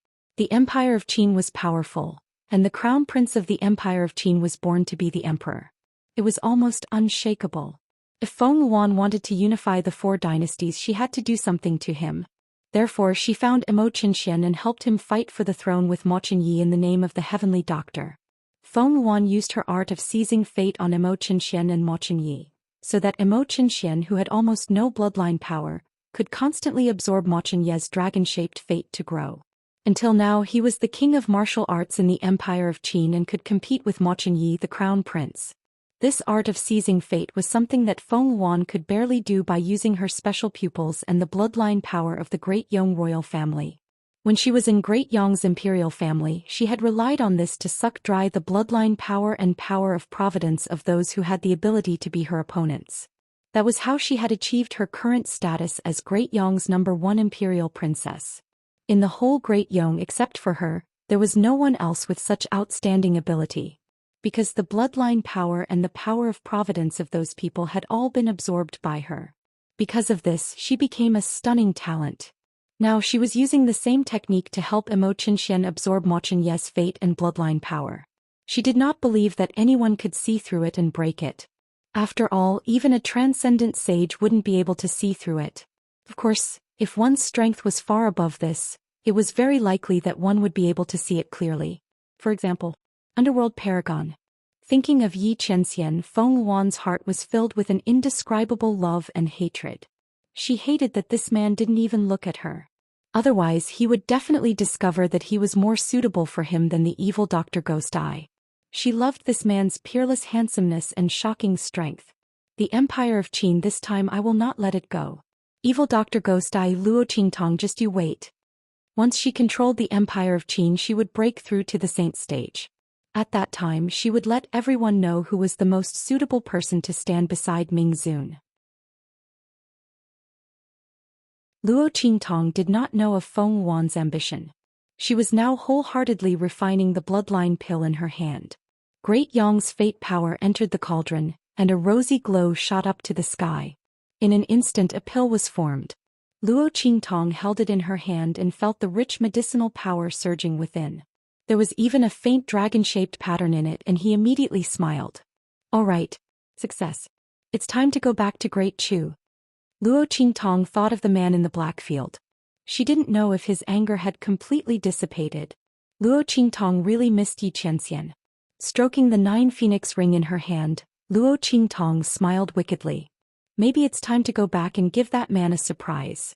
The Empire of Qin was powerful, and the crown prince of the Empire of Qin was born to be the emperor. It was almost unshakable. If Feng Luan wanted to unify the four dynasties, she had to do something to him. Therefore she found Imochen Xian and helped him fight for the throne with Mo Yi in the name of the Heavenly Doctor. Feng Luan used her art of seizing fate on Imochen Xian and Mo Yi, so that Imochen Xian, who had almost no bloodline power, could constantly absorb Mo Yi's dragon-shaped fate to grow. Until now he was the king of martial arts in the Empire of Qin and could compete with Mo Yi, the crown prince. This art of seizing fate was something that Feng Luan could barely do by using her special pupils and the bloodline power of the Great Yong royal family. When she was in Great Yong's imperial family, she had relied on this to suck dry the bloodline power and power of providence of those who had the ability to be her opponents. That was how she had achieved her current status as Great Yong's #1 imperial princess. In the whole Great Yong except for her, there was no one else with such outstanding ability. Because the bloodline power and the power of providence of those people had all been absorbed by her. Because of this, she became a stunning talent. Now she was using the same technique to help Imochen Xian absorb Mo Yi's fate and bloodline power. She did not believe that anyone could see through it and break it. After all, even a transcendent sage wouldn't be able to see through it. Of course, if one's strength was far above this, it was very likely that one would be able to see it clearly. For example, Underworld Paragon. Thinking of Yi Qianxian, Feng Luan's heart was filled with an indescribable love and hatred. She hated that this man didn't even look at her. Otherwise he would definitely discover that he was more suitable for him than the evil Dr. Ghost Eye. She loved this man's peerless handsomeness and shocking strength. The Empire of Qin, this time I will not let it go. Evil Dr. Ghost Eye, Luo Qingtong, just you wait. Once she controlled the Empire of Qin, she would break through to the saint stage. At that time she would let everyone know who was the most suitable person to stand beside Ming Zun. Luo Qingtong did not know of Feng Luan's ambition. She was now wholeheartedly refining the bloodline pill in her hand. Great Yong's fate power entered the cauldron, and a rosy glow shot up to the sky. In an instant a pill was formed. Luo Qingtong held it in her hand and felt the rich medicinal power surging within. There was even a faint dragon-shaped pattern in it, and he immediately smiled. All right. Success. It's time to go back to Great Chu. Luo Qingtong thought of the man in the black field. She didn't know if his anger had completely dissipated. Luo Qingtong really missed Yi Qianxian. Stroking the 9 phoenix ring in her hand, Luo Qingtong smiled wickedly. Maybe it's time to go back and give that man a surprise.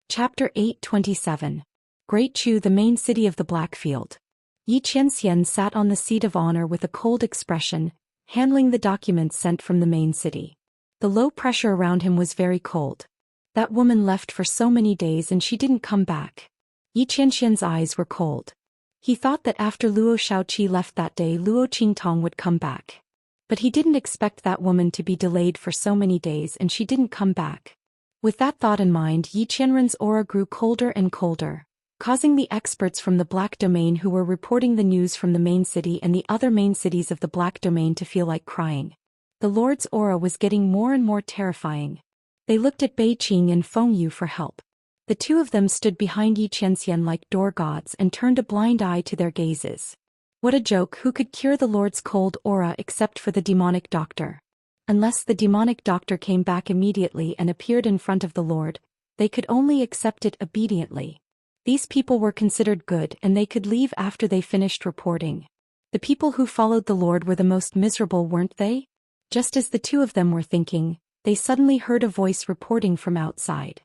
Chapter 827. Great Chu, the main city of the Blackfield. Yi Qianxian sat on the seat of honor with a cold expression, handling the documents sent from the main city. The low pressure around him was very cold. That woman left for so many days and she didn't come back. Yi Qianxian's eyes were cold. He thought that after Luo Shaoqi left that day, Luo Qingtong would come back. But he didn't expect that woman to be delayed for so many days and she didn't come back. With that thought in mind, Yi Qianren's aura grew colder and colder, causing the experts from the Black Domain who were reporting the news from the main city and the other main cities of the Black Domain to feel like crying. The Lord's aura was getting more and more terrifying. They looked at Beiqing and Feng Yu for help. The two of them stood behind Yi Qianxian like door gods and turned a blind eye to their gazes. What a joke! Who could cure the Lord's cold aura except for the demonic doctor? Unless the demonic doctor came back immediately and appeared in front of the Lord, they could only accept it obediently. These people were considered good and they could leave after they finished reporting. The people who followed the Lord were the most miserable, weren't they? Just as the two of them were thinking, they suddenly heard a voice reporting from outside.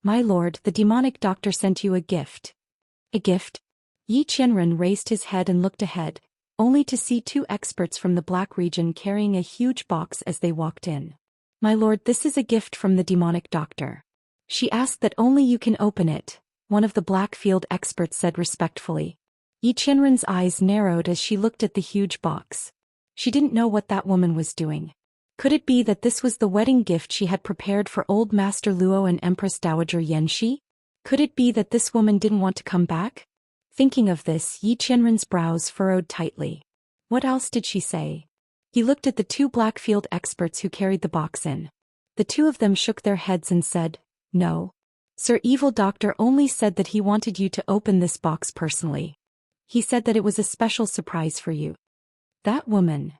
My lord, the demonic doctor sent you a gift. A gift? Yi Qianren raised his head and looked ahead, only to see two experts from the Black region carrying a huge box as they walked in. My lord, this is a gift from the demonic doctor. She asked that only you can open it, one of the Blackfield experts said respectfully. Yi Qianren's eyes narrowed as she looked at the huge box. She didn't know what that woman was doing. Could it be that this was the wedding gift she had prepared for Old Master Luo and Empress Dowager Yanxi? Could it be that this woman didn't want to come back? Thinking of this, Yi Qianren's brows furrowed tightly. What else did she say? He looked at the two Blackfield experts who carried the box in. The two of them shook their heads and said, "No. Sir Evil Doctor only said that he wanted you to open this box personally. He said that it was a special surprise for you." That woman.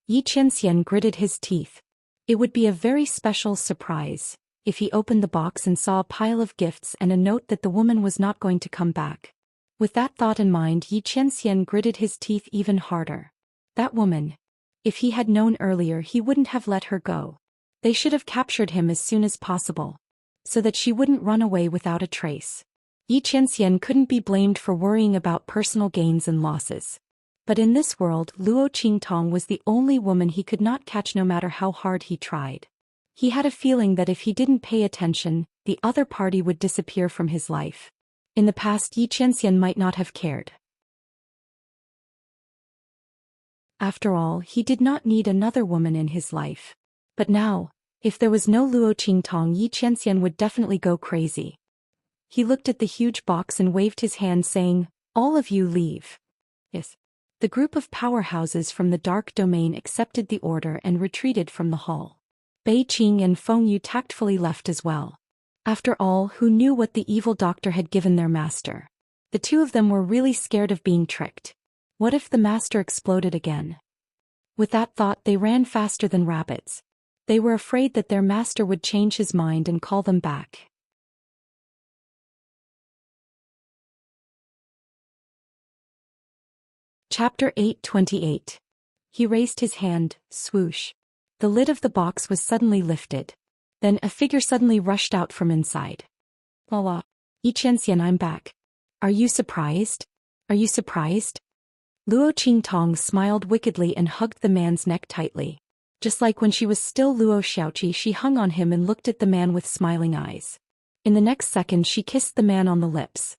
Xianxia gritted his teeth. It would be a very special surprise if he opened the box and saw a pile of gifts and a note that the woman was not going to come back. With that thought in mind, Xianxia gritted his teeth even harder. That woman. If he had known earlier, he wouldn't have let her go. They should have captured him as soon as possible, so that she wouldn't run away without a trace. Xianxia couldn't be blamed for worrying about personal gains and losses. But in this world, Luo Qingtong was the only woman he could not catch no matter how hard he tried. He had a feeling that if he didn't pay attention, the other party would disappear from his life. In the past, Xianxia might not have cared. After all, he did not need another woman in his life. But now, if there was no Luo Qingtong, Xianxia would definitely go crazy. He looked at the huge box and waved his hand saying, "All of you leave." Yes. The group of powerhouses from the dark domain accepted the order and retreated from the hall. Bei Qing and Feng Yu tactfully left as well. After all, who knew what the evil doctor had given their master? The two of them were really scared of being tricked. What if the master exploded again? With that thought, they ran faster than rabbits. They were afraid that their master would change his mind and call them back. Chapter 828. He raised his hand, swoosh. The lid of the box was suddenly lifted. Then a figure suddenly rushed out from inside. "Lala. Xianxia, I'm back. Are you surprised? Are you surprised?" Luo Qingtong smiled wickedly and hugged the man's neck tightly. Just like when she was still Luo Xiaoqi, she hung on him and looked at the man with smiling eyes. In the next second, she kissed the man on the lips.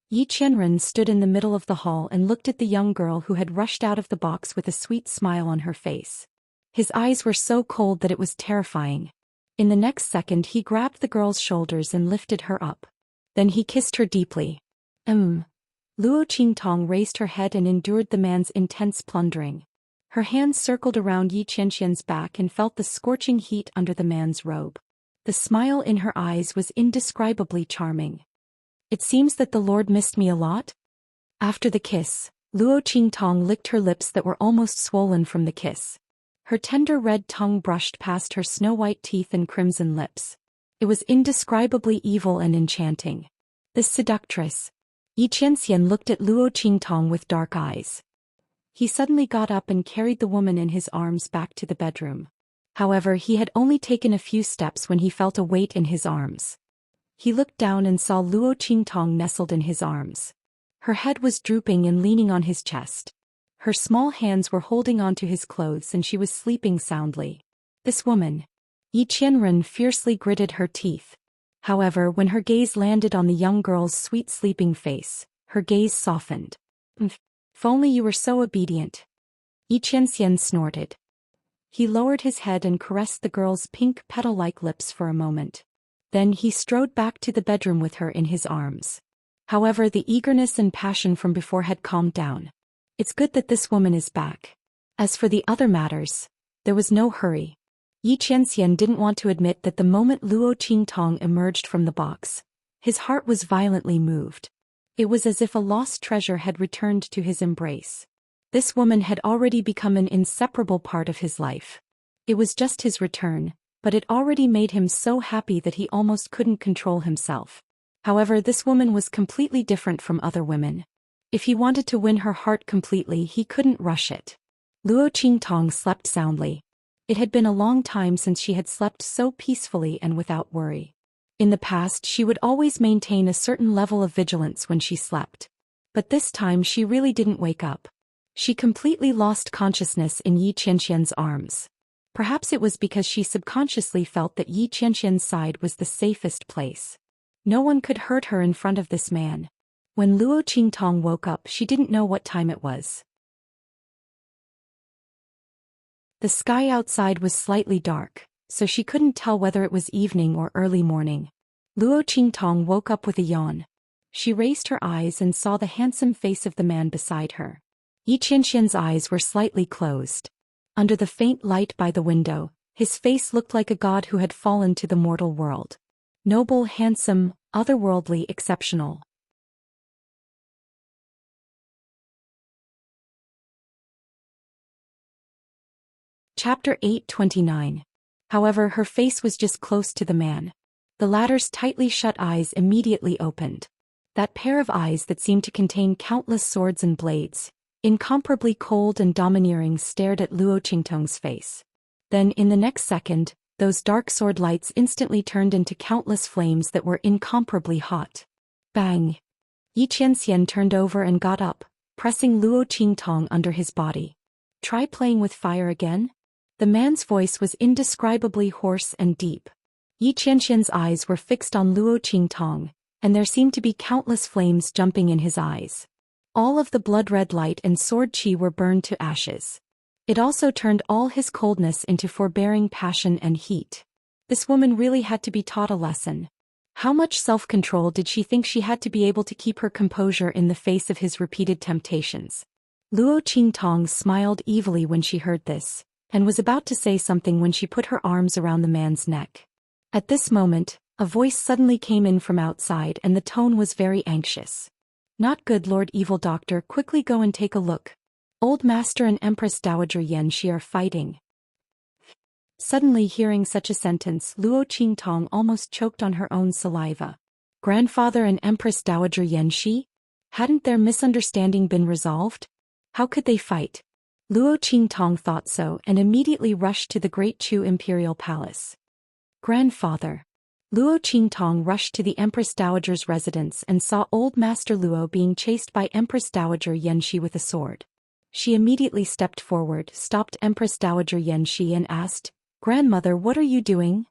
Yi Qianren stood in the middle of the hall and looked at the young girl who had rushed out of the box with a sweet smile on her face. His eyes were so cold that it was terrifying. In the next second, he grabbed the girl's shoulders and lifted her up. Then he kissed her deeply. Luo Qingtong raised her head and endured the man's intense plundering. Her hands circled around Yi Qianxian's back and felt the scorching heat under the man's robe. The smile in her eyes was indescribably charming. "It seems that the Lord missed me a lot?" After the kiss, Luo Qingtong licked her lips that were almost swollen from the kiss. Her tender red tongue brushed past her snow-white teeth and crimson lips. It was indescribably evil and enchanting. This seductress. Yi Qianxian looked at Luo Qingtong with dark eyes. He suddenly got up and carried the woman in his arms back to the bedroom. However, he had only taken a few steps when he felt a weight in his arms. He looked down and saw Luo Qingtong nestled in his arms. Her head was drooping and leaning on his chest. Her small hands were holding onto his clothes and she was sleeping soundly. This woman. Yi Qianren fiercely gritted her teeth. However, when her gaze landed on the young girl's sweet sleeping face, her gaze softened. If only you were so obedient." Yi Qianxian snorted. He lowered his head and caressed the girl's pink petal-like lips for a moment. Then he strode back to the bedroom with her in his arms. However, the eagerness and passion from before had calmed down. It's good that this woman is back. As for the other matters, there was no hurry. Yi Qianxian didn't want to admit that the moment Luo Qingtong emerged from the box, his heart was violently moved. It was as if a lost treasure had returned to his embrace. This woman had already become an inseparable part of his life. It was just his return, but it already made him so happy that he almost couldn't control himself. However, this woman was completely different from other women. If he wanted to win her heart completely, he couldn't rush it. Luo Qingtong slept soundly. It had been a long time since she had slept so peacefully and without worry. In the past, she would always maintain a certain level of vigilance when she slept. But this time she really didn't wake up. She completely lost consciousness in Yi Qianxian's arms. Perhaps it was because she subconsciously felt that Yi Qianxian's side was the safest place. No one could hurt her in front of this man. When Luo Qingtong woke up, she didn't know what time it was. The sky outside was slightly dark, so she couldn't tell whether it was evening or early morning. Luo Qingtong woke up with a yawn. She raised her eyes and saw the handsome face of the man beside her. Yi Qianxian's eyes were slightly closed. Under the faint light by the window, His face looked like a god who had fallen to the mortal world. Noble, handsome, otherworldly, exceptional. Chapter 8:29. However, her face was just close to the man. The latter's tightly shut eyes immediately opened. That pair of eyes that seemed to contain countless swords and blades, incomparably cold and domineering, stared at Luo Qingtong's face. Then, in the next second, those dark sword lights instantly turned into countless flames that were incomparably hot. Bang! Xianxia turned over and got up, pressing Luo Qingtong under his body. Try playing with fire again? The man's voice was indescribably hoarse and deep. Xianxia's eyes were fixed on Luo Qingtong, and there seemed to be countless flames jumping in his eyes. All of the blood-red light and sword qi were burned to ashes. It also turned all his coldness into forbearing passion and heat. This woman really had to be taught a lesson. How much self-control did she think she had to be able to keep her composure in the face of his repeated temptations? Luo Qingtong smiled evilly when she heard this, and was about to say something when she put her arms around the man's neck. At this moment, a voice suddenly came in from outside and the tone was very anxious. Not good, Lord Evil Doctor, quickly go and take a look. Old Master and Empress Dowager Xianxia are fighting. Suddenly hearing such a sentence, Luo Qingtong almost choked on her own saliva. Grandfather and Empress Dowager Xianxia? Hadn't their misunderstanding been resolved? How could they fight? Luo Qingtong thought so and immediately rushed to the Great Chu Imperial Palace. Grandfather. Luo Qingtong rushed to the Empress Dowager's residence and saw Old Master Luo being chased by Empress Dowager Xianxia with a sword. She immediately stepped forward, stopped Empress Dowager Xianxia and asked, "Grandmother, what are you doing?"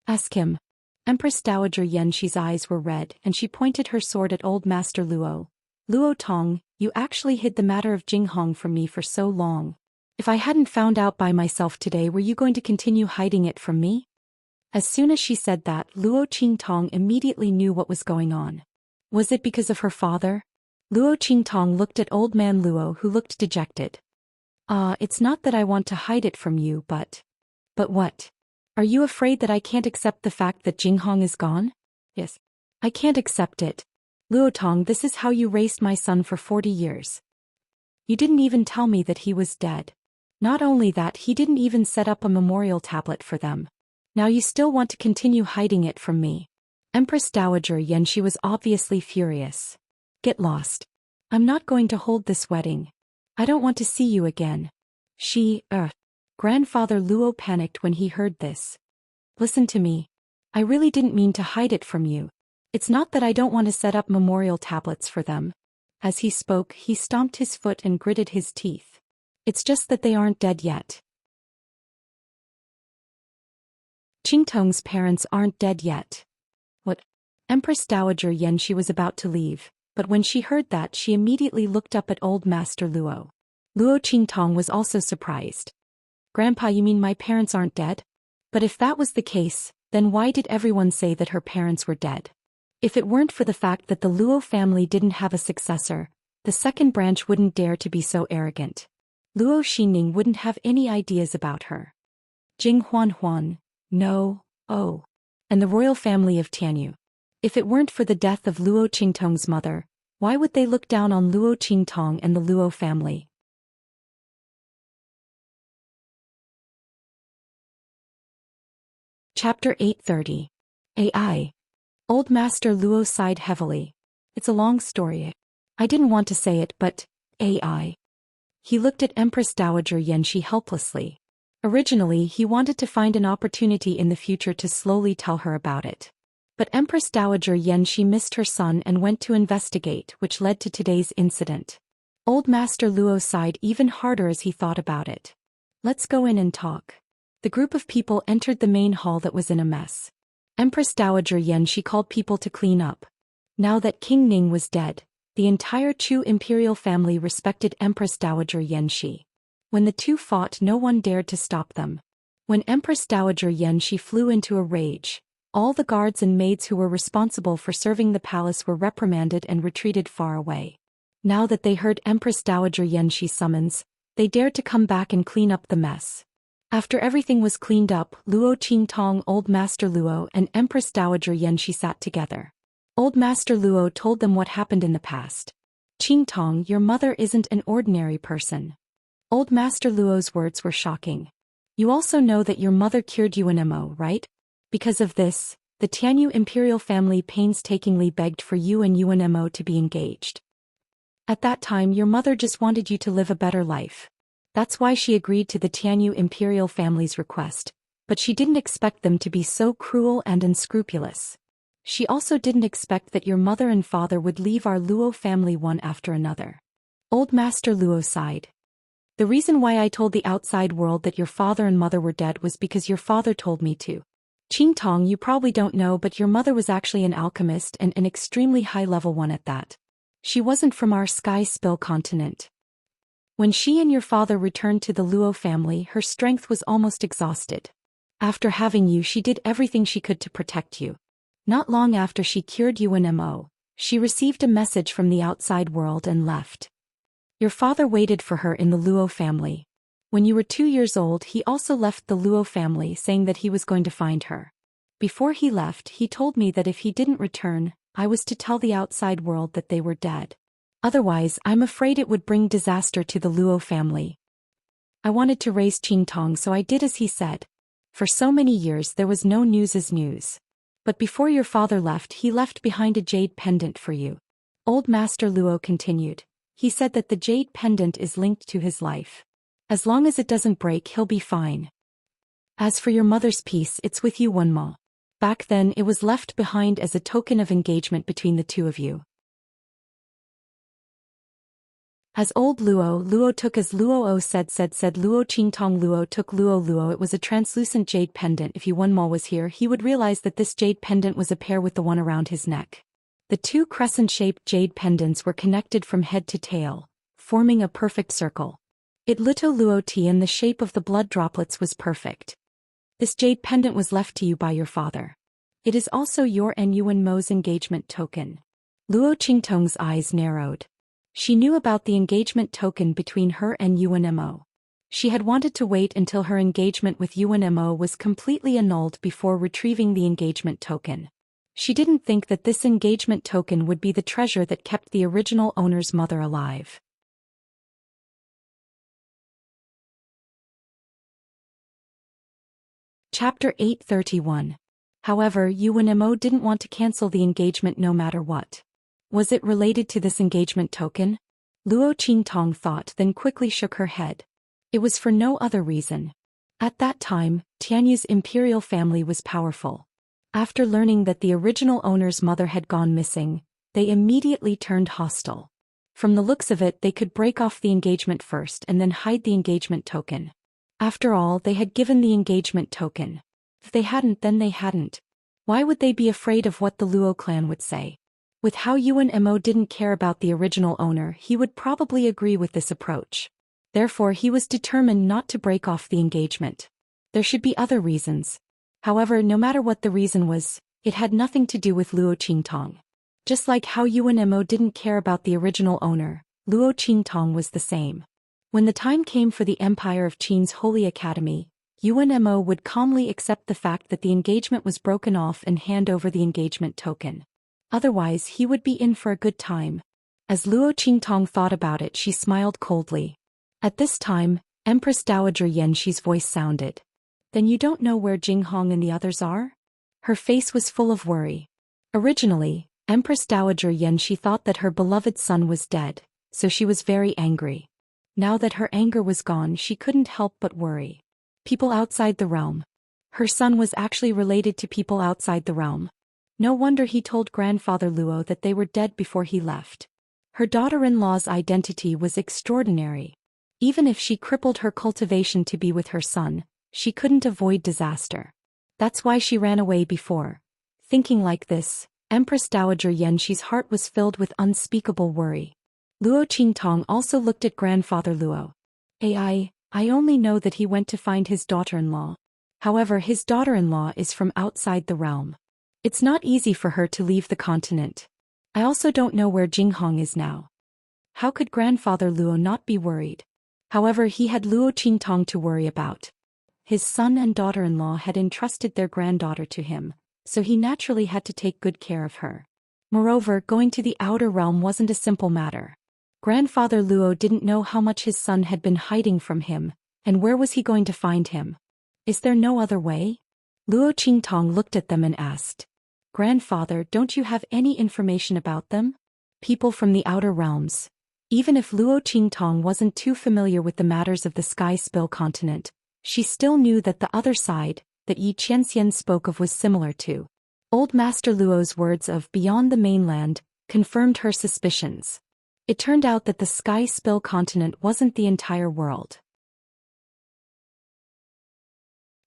"Ask him." Empress Dowager Xianxia's eyes were red and she pointed her sword at Old Master Luo. "Luo Tong, you actually hid the matter of Jinghong from me for so long. If I hadn't found out by myself today, were you going to continue hiding it from me?" As soon as she said that, Luo Qingtong immediately knew what was going on. Was it because of her father? Luo Qingtong looked at Old Man Luo, who looked dejected. It's not that I want to hide it from you, but... But what? Are you afraid that I can't accept the fact that Jinghong is gone? Yes. I can't accept it. Luo Tong, this is how you raised my son for 40 years. You didn't even tell me that he was dead. Not only that, he didn't even set up a memorial tablet for them. Now you still want to continue hiding it from me. Empress Dowager Xianxia was obviously furious. Get lost. I'm not going to hold this wedding. I don't want to see you again. Grandfather Luo panicked when he heard this. Listen to me. I really didn't mean to hide it from you. It's not that I don't want to set up memorial tablets for them. As he spoke, he stomped his foot and gritted his teeth. It's just that they aren't dead yet. Qingtong's parents aren't dead yet. What? Empress Dowager Xianxia was about to leave, but when she heard that, she immediately looked up at Old Master Luo. Luo Qingtong was also surprised. Grandpa, you mean my parents aren't dead? But if that was the case, then why did everyone say that her parents were dead? If it weren't for the fact that the Luo family didn't have a successor, the second branch wouldn't dare to be so arrogant. Luo Xinning wouldn't have any ideas about her. Jing Huan. No, and the royal family of Tianyu. If it weren't for the death of Luo Qingtong's mother, why would they look down on Luo Qingtong and the Luo family? Chapter 8:30. AI. Old Master Luo sighed heavily. It's a long story. I didn't want to say it, but AI. He looked at Empress Dowager Xianxia helplessly. Originally, he wanted to find an opportunity in the future to slowly tell her about it. But Empress Dowager Xianxia missed her son and went to investigate, which led to today's incident. Old Master Luo sighed even harder as he thought about it. Let's go in and talk. The group of people entered the main hall that was in a mess. Empress Dowager Xianxia called people to clean up. Now that King Ning was dead, the entire Chu imperial family respected Empress Dowager Xianxia. When the two fought, no one dared to stop them. When Empress Dowager Xianxia flew into a rage, all the guards and maids who were responsible for serving the palace were reprimanded and retreated far away. Now that they heard Empress Dowager Xianxia's summons, they dared to come back and clean up the mess. After everything was cleaned up, Luo Qingtong, Old Master Luo, and Empress Dowager Yanxi sat together. Old Master Luo told them what happened in the past. Qingtong, your mother isn't an ordinary person. Old Master Luo's words were shocking. You also know that your mother cured you in Mo, right? Because of this, the Tianyu imperial family painstakingly begged for you and Yuan Mo to be engaged. At that time your mother just wanted you to live a better life. That's why she agreed to the Tianyu imperial family's request, but she didn't expect them to be so cruel and unscrupulous. She also didn't expect that your mother and father would leave our Luo family one after another. Old Master Luo sighed. The reason why I told the outside world that your father and mother were dead was because your father told me to. Qingtong, you probably don't know, but your mother was actually an alchemist and an extremely high-level one at that. She wasn't from our Sky Spill continent. When she and your father returned to the Luo family, her strength was almost exhausted. After having you, she did everything she could to protect you. Not long after she cured you in Mo, she received a message from the outside world and left. Your father waited for her in the Luo family. When you were 2 years old, he also left the Luo family saying that he was going to find her. Before he left, he told me that if he didn't return, I was to tell the outside world that they were dead. Otherwise, I'm afraid it would bring disaster to the Luo family. I wanted to raise Qingtong, so I did as he said. For so many years there was no news as news. But before your father left, he left behind a jade pendant for you. Old Master Luo continued. He said that the jade pendant is linked to his life. As long as it doesn't break, he'll be fine. As for your mother's piece, it's with you, Wenma. Back then it was left behind as a token of engagement between the two of you. As old Luo took as Luo said Luo Qingtong Luo took Luo. It was a translucent jade pendant. If Yuanmo was here, he would realize that this jade pendant was a pair with the one around his neck. The two crescent-shaped jade pendants were connected from head to tail, forming a perfect circle. It Luto Luo Ti, and the shape of the blood droplets was perfect. This jade pendant was left to you by your father. It is also your and Yuanmo's engagement token. Luo Qingtong's eyes narrowed. She knew about the engagement token between her and Yuan-mo. She had wanted to wait until her engagement with Yuan-mo was completely annulled before retrieving the engagement token. She didn't think that this engagement token would be the treasure that kept the original owner's mother alive. Chapter 831. However, Yuan-mo didn't want to cancel the engagement no matter what. Was it related to this engagement token? Luo Qingtong thought, then quickly shook her head. It was for no other reason. At that time, Tianyu's imperial family was powerful. After learning that the original owner's mother had gone missing, they immediately turned hostile. From the looks of it, they could break off the engagement first and then hide the engagement token. After all, they had given the engagement token. If they hadn't, then they hadn't. Why would they be afraid of what the Luo clan would say? With how Yuan-mo didn't care about the original owner, he would probably agree with this approach. Therefore, he was determined not to break off the engagement. There should be other reasons. However, no matter what the reason was, it had nothing to do with Luo Qingtong. Just like how Yuan-mo didn't care about the original owner, Luo Qingtong was the same. When the time came for the Empire of Qin's Holy Academy, Yuan-mo would calmly accept the fact that the engagement was broken off and hand over the engagement token. Otherwise, he would be in for a good time. As Luo Qingtong thought about it, she smiled coldly. At this time, Empress Dowager Yanxi's voice sounded. Then you don't know where Jinghong and the others are? Her face was full of worry. Originally, Empress Dowager Yanxi thought that her beloved son was dead, so she was very angry. Now that her anger was gone, she couldn't help but worry. People outside the realm. Her son was actually related to people outside the realm. No wonder he told grandfather Luo that they were dead before he left. Her daughter-in-law's identity was extraordinary. Even if she crippled her cultivation to be with her son, she couldn't avoid disaster. That's why she ran away before. Thinking like this, Empress Dowager Yanxi's heart was filled with unspeakable worry. Luo Qingtong also looked at grandfather Luo. I only know that he went to find his daughter-in-law. However, his daughter-in-law is from outside the realm. It's not easy for her to leave the continent. I also don't know where Jinghong is now. How could grandfather Luo not be worried? However, he had Luo Qingtong to worry about. His son and daughter-in-law had entrusted their granddaughter to him, so he naturally had to take good care of her. Moreover, going to the outer realm wasn't a simple matter. Grandfather Luo didn't know how much his son had been hiding from him, and where was he going to find him? Is there no other way? Luo Qingtong looked at them and asked. Grandfather, don't you have any information about them? People from the outer realms. Even if Luo Qingtong wasn't too familiar with the matters of the Sky Spill continent, she still knew that the other side, that Yi Qianxian spoke of, was similar to. Old Master Luo's words of beyond the mainland confirmed her suspicions. It turned out that the Sky Spill continent wasn't the entire world.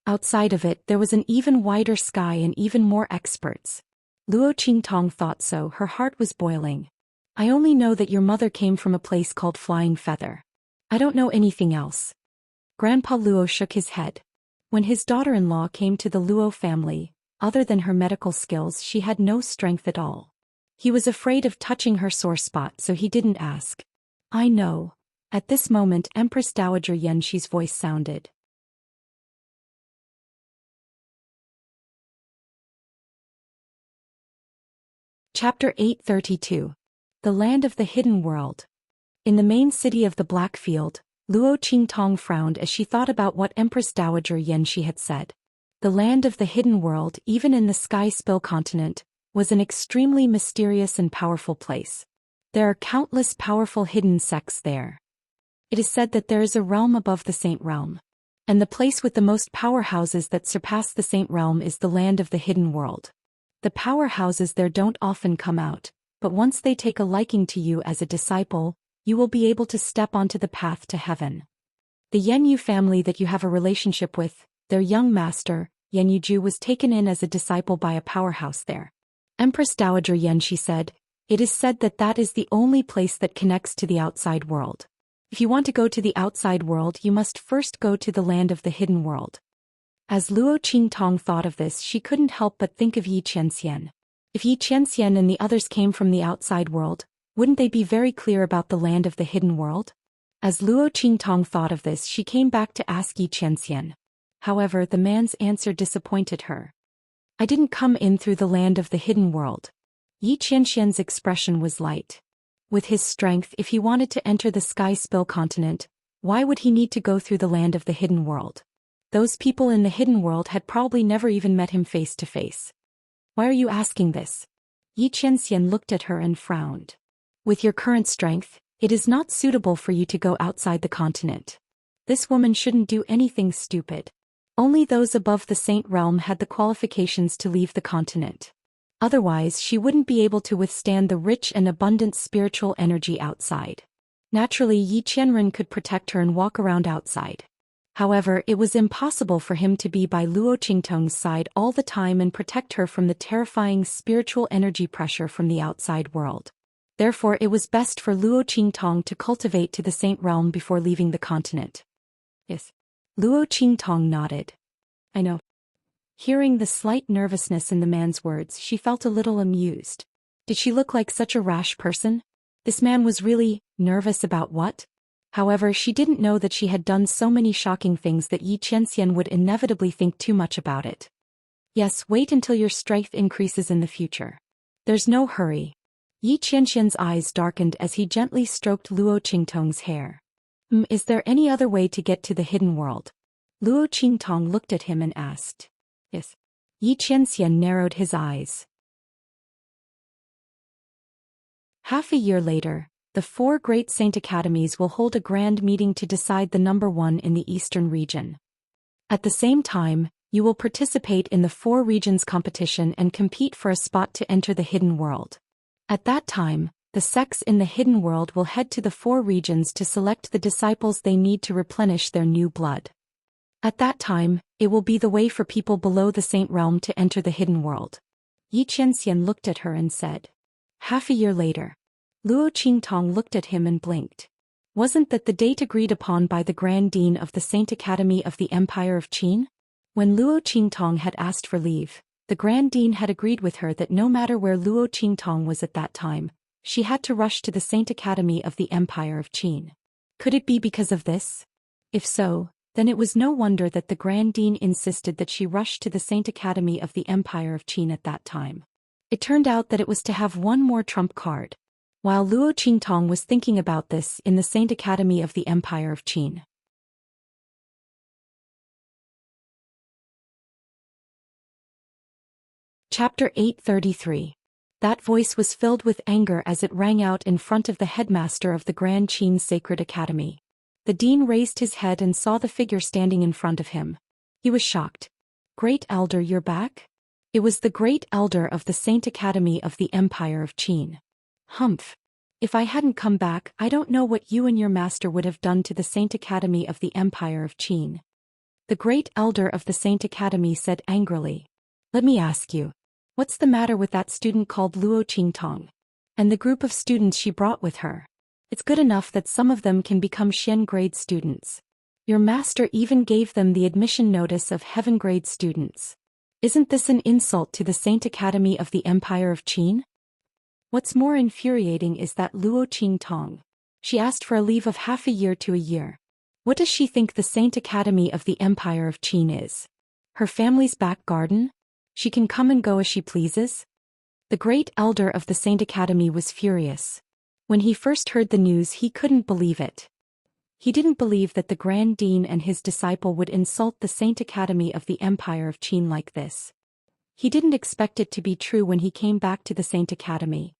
Outside of it there was an even wider sky and even more experts. Luo Qingtong thought so, her heart was boiling. I only know that your mother came from a place called Flying Feather. I don't know anything else. Grandpa Luo shook his head. When his daughter-in-law came to the Luo family, other than her medical skills she had no strength at all. He was afraid of touching her sore spot, so he didn't ask. I know. At this moment Empress Dowager Yanxi's voice sounded. Chapter 832. The Land of the Hidden World. In the main city of the Blackfield, Luo Qingtong frowned as she thought about what Empress Dowager Yanxi had said. The Land of the Hidden World, even in the Sky Spill continent, was an extremely mysterious and powerful place. There are countless powerful hidden sects there. It is said that there is a realm above the Saint Realm. And the place with the most powerhouses that surpass the Saint Realm is the Land of the Hidden World. The powerhouses there don't often come out, but once they take a liking to you as a disciple, you will be able to step onto the path to heaven. The Yanyu family that you have a relationship with, their young master, Yanyuju, was taken in as a disciple by a powerhouse there. Empress Dowager Yanxi said, it is said that that is the only place that connects to the outside world. If you want to go to the outside world, you must first go to the Land of the Hidden World. As Luo Qingtong thought of this, she couldn't help but think of Yi Qianxian. If Yi Qianxian and the others came from the outside world, wouldn't they be very clear about the Land of the Hidden World? As Luo Qingtong thought of this, she came back to ask Yi Qianxian. However, the man's answer disappointed her. I didn't come in through the Land of the Hidden World. Yi Qianxian's expression was light. With his strength, if he wanted to enter the Sky Spill continent, why would he need to go through the Land of the Hidden World? Those people in the Hidden World had probably never even met him face to face. Why are you asking this? Yi Qianxian looked at her and frowned. With your current strength, it is not suitable for you to go outside the continent. This woman shouldn't do anything stupid. Only those above the Saint Realm had the qualifications to leave the continent. Otherwise, she wouldn't be able to withstand the rich and abundant spiritual energy outside. Naturally, Yi Qianren could protect her and walk around outside. However, it was impossible for him to be by Luo Qingtong's side all the time and protect her from the terrifying spiritual energy pressure from the outside world. Therefore, it was best for Luo Qingtong to cultivate to the Saint Realm before leaving the continent. Yes. Luo Qingtong nodded. I know. Hearing the slight nervousness in the man's words, she felt a little amused. Did she look like such a rash person? This man was really nervous about what? However, she didn't know that she had done so many shocking things that Yi Qianxian would inevitably think too much about it. Yes, wait until your strength increases in the future. There's no hurry. Yi Qianxian's eyes darkened as he gently stroked Luo Qingtong's hair. Is there any other way to get to the hidden world? Luo Qingtong looked at him and asked. Yes. Yi Qianxian narrowed his eyes. Half a year later, the 4 great saint academies will hold a grand meeting to decide the number 1 in the eastern region. At the same time, you will participate in the 4 regions competition and compete for a spot to enter the hidden world. At that time, the sects in the hidden world will head to the 4 regions to select the disciples they need to replenish their new blood. At that time, it will be the way for people below the Saint Realm to enter the hidden world. Yi Qianxian looked at her and said. Half a year later. Luo Qingtong looked at him and blinked. Wasn't that the date agreed upon by the Grand Dean of the Saint Academy of the Empire of Qin? When Luo Qingtong had asked for leave, the Grand Dean had agreed with her that no matter where Luo Qingtong was at that time, she had to rush to the Saint Academy of the Empire of Qin. Could it be because of this? If so, Then it was no wonder that the Grand Dean insisted that she rush to the Saint Academy of the Empire of Qin at that time. It turned out that it was to have one more trump card. While Luo Qingtong was thinking about this in the Saint Academy of the Empire of Qin. Chapter 833. That voice was filled with anger as it rang out in front of the headmaster of the Grand Qin Sacred Academy. The dean raised his head and saw the figure standing in front of him. He was shocked. "Great Elder, you're back?" It was the Great Elder of the Saint Academy of the Empire of Qin. "Humph. If I hadn't come back, I don't know what you and your master would have done to the Saint Academy of the Empire of Qin." The Great Elder of the Saint Academy said angrily. "Let me ask you. What's the matter with that student called Luo Qingtong? And the group of students she brought with her? It's good enough that some of them can become Xian grade students. Your master even gave them the admission notice of Heaven grade students. Isn't this an insult to the Saint Academy of the Empire of Qin? What's more infuriating is that Luo Qingtong. She asked for a leave of half a year to a year. What does she think the Saint Academy of the Empire of Qin is? Her family's back garden? She can come and go as she pleases?" The Great Elder of the Saint Academy was furious. When he first heard the news, he couldn't believe it. He didn't believe that the Grand Dean and his disciple would insult the Saint Academy of the Empire of Qin like this. He didn't expect it to be true when he came back to the Saint Academy.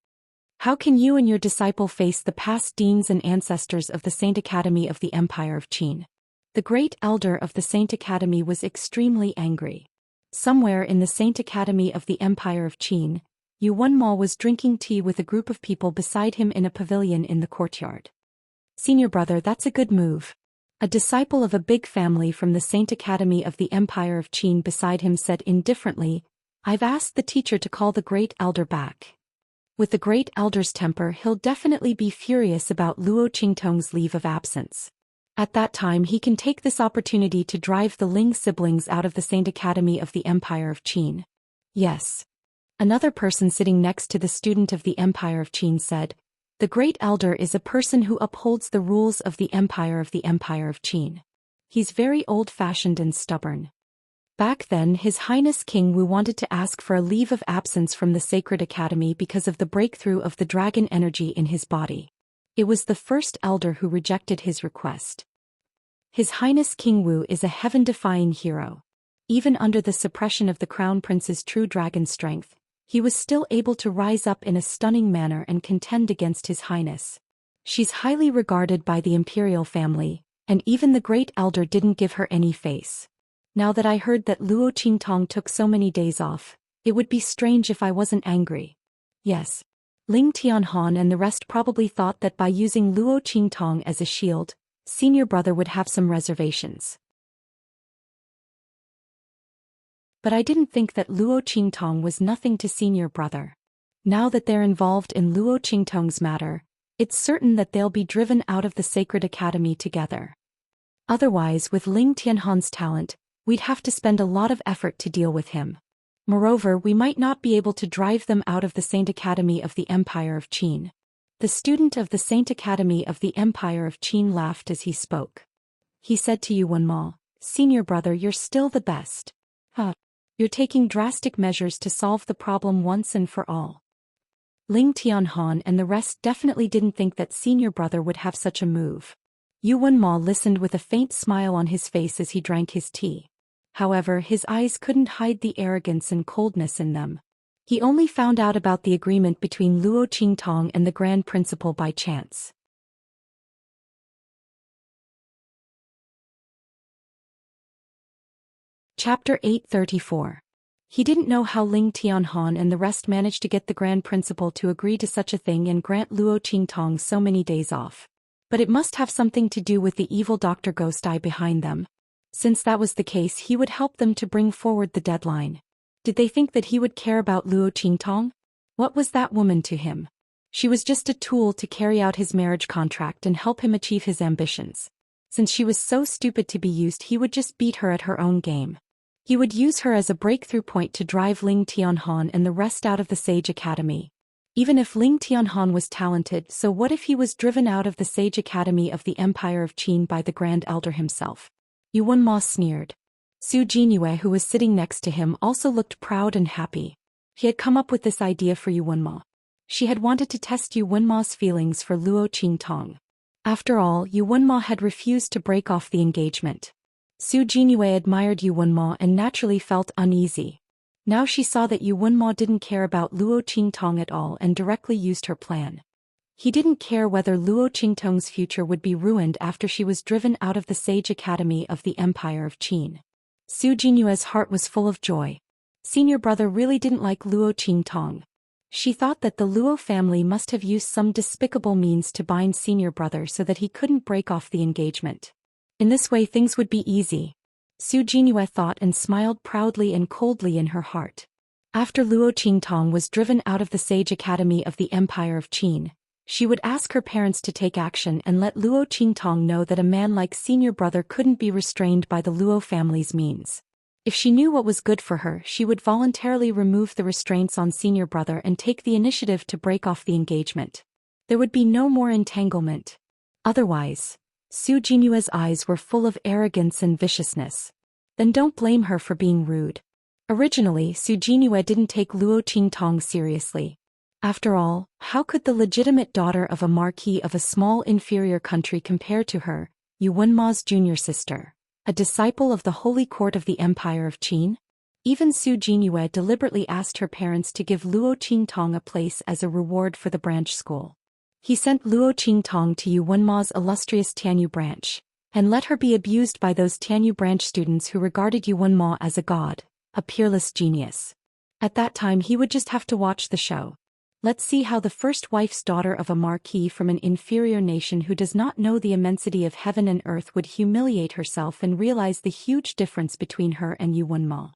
"How can you and your disciple face the past deans and ancestors of the Saint Academy of the Empire of Qin?" The Great Elder of the Saint Academy was extremely angry. Somewhere in the Saint Academy of the Empire of Qin, Yu Wenmal was drinking tea with a group of people beside him in a pavilion in the courtyard. "Senior brother, that's a good move." A disciple of a big family from the Saint Academy of the Empire of Qin beside him said indifferently, "I've asked the teacher to call the Great Elder back. With the Great Elder's temper, he'll definitely be furious about Luo Qingtong's leave of absence. At that time he can take this opportunity to drive the Ling siblings out of the Saint Academy of the Empire of Qin." "Yes." Another person sitting next to the student of the Empire of Qin said, "The Great Elder is a person who upholds the rules of the Empire of Qin. He's very old-fashioned and stubborn. Back then His Highness King Wu wanted to ask for a leave of absence from the Sacred Academy because of the breakthrough of the dragon energy in his body. It was the first elder who rejected his request. His Highness King Wu is a heaven-defying hero. Even under the suppression of the Crown Prince's true dragon strength, he was still able to rise up in a stunning manner and contend against His Highness. She's highly regarded by the imperial family, and even the Great Elder didn't give her any face. Now that I heard that Luo Qingtong took so many days off, it would be strange if I wasn't angry." Yes. Ling Tianhan and the rest probably thought that by using Luo Qingtong as a shield, senior brother would have some reservations. But I didn't think that Luo Qingtong was nothing to senior brother. Now that they're involved in Luo Qingtong's matter, it's certain that they'll be driven out of the Sacred Academy together. Otherwise, with Ling Tianhan's talent, we'd have to spend a lot of effort to deal with him. Moreover, we might not be able to drive them out of the Saint Academy of the Empire of Qin. The student of the Saint Academy of the Empire of Qin laughed as he spoke. He said to Yu Wenmal, "Senior brother, you're still the best. You're taking drastic measures to solve the problem once and for all." Ling Tianhan and the rest definitely didn't think that senior brother would have such a move. Yu Wenmal listened with a faint smile on his face as he drank his tea. However, his eyes couldn't hide the arrogance and coldness in them. He only found out about the agreement between Luo Qingtong and the Grand Principal by chance. Chapter 834. He didn't know how Ling Tianhan and the rest managed to get the Grand Principal to agree to such a thing and grant Luo Qingtong so many days off. But it must have something to do with the evil Dr. Ghost Eye behind them. Since that was the case, he would help them to bring forward the deadline. Did they think that he would care about Luo Qingtong? What was that woman to him? She was just a tool to carry out his marriage contract and help him achieve his ambitions. Since she was so stupid to be used, he would just beat her at her own game. He would use her as a breakthrough point to drive Ling Tianhan and the rest out of the Sage Academy. Even if Ling Tianhan was talented, so what if he was driven out of the Sage Academy of the Empire of Qin by the Grand Elder himself? Yu Wenma sneered. Su Jinyue, who was sitting next to him, also looked proud and happy. He had come up with this idea for Yu Wenma. She had wanted to test Yu Wenma's feelings for Luo Qingtong. After all, Yu Wenma had refused to break off the engagement. Su Jinyue admired Yu Wenma and naturally felt uneasy. Now she saw that Yu Wenma didn't care about Luo Qingtong at all and directly used her plan. He didn't care whether Luo Qingtong's future would be ruined after she was driven out of the Sage Academy of the Empire of Qin. Su Jinyue's heart was full of joy. Senior brother really didn't like Luo Qingtong. She thought that the Luo family must have used some despicable means to bind senior brother so that he couldn't break off the engagement. In this way things would be easy. Su Jinyue thought and smiled proudly and coldly in her heart. After Luo Qingtong was driven out of the Sage Academy of the Empire of Qin, she would ask her parents to take action and let Luo Qingtong know that a man like senior brother couldn't be restrained by the Luo family's means. If she knew what was good for her, she would voluntarily remove the restraints on senior brother and take the initiative to break off the engagement. There would be no more entanglement. Otherwise, Su Jinyue's eyes were full of arrogance and viciousness. Then don't blame her for being rude. Originally, Su Jinyue didn't take Luo Qingtong seriously. After all, how could the legitimate daughter of a marquis of a small inferior country compare to her, Yu Wenma's junior sister, a disciple of the holy court of the Empire of Qin? Even Su Jinyue deliberately asked her parents to give Luo Qingtong a place as a reward for the branch school. He sent Luo Qingtong to Yu Wenma's illustrious Tianyu branch, and let her be abused by those Tianyu branch students who regarded Yu Wenma as a god, a peerless genius. At that time he would just have to watch the show. Let's see how the first wife's daughter of a marquis from an inferior nation who does not know the immensity of heaven and earth would humiliate herself and realize the huge difference between her and Yu Wenma.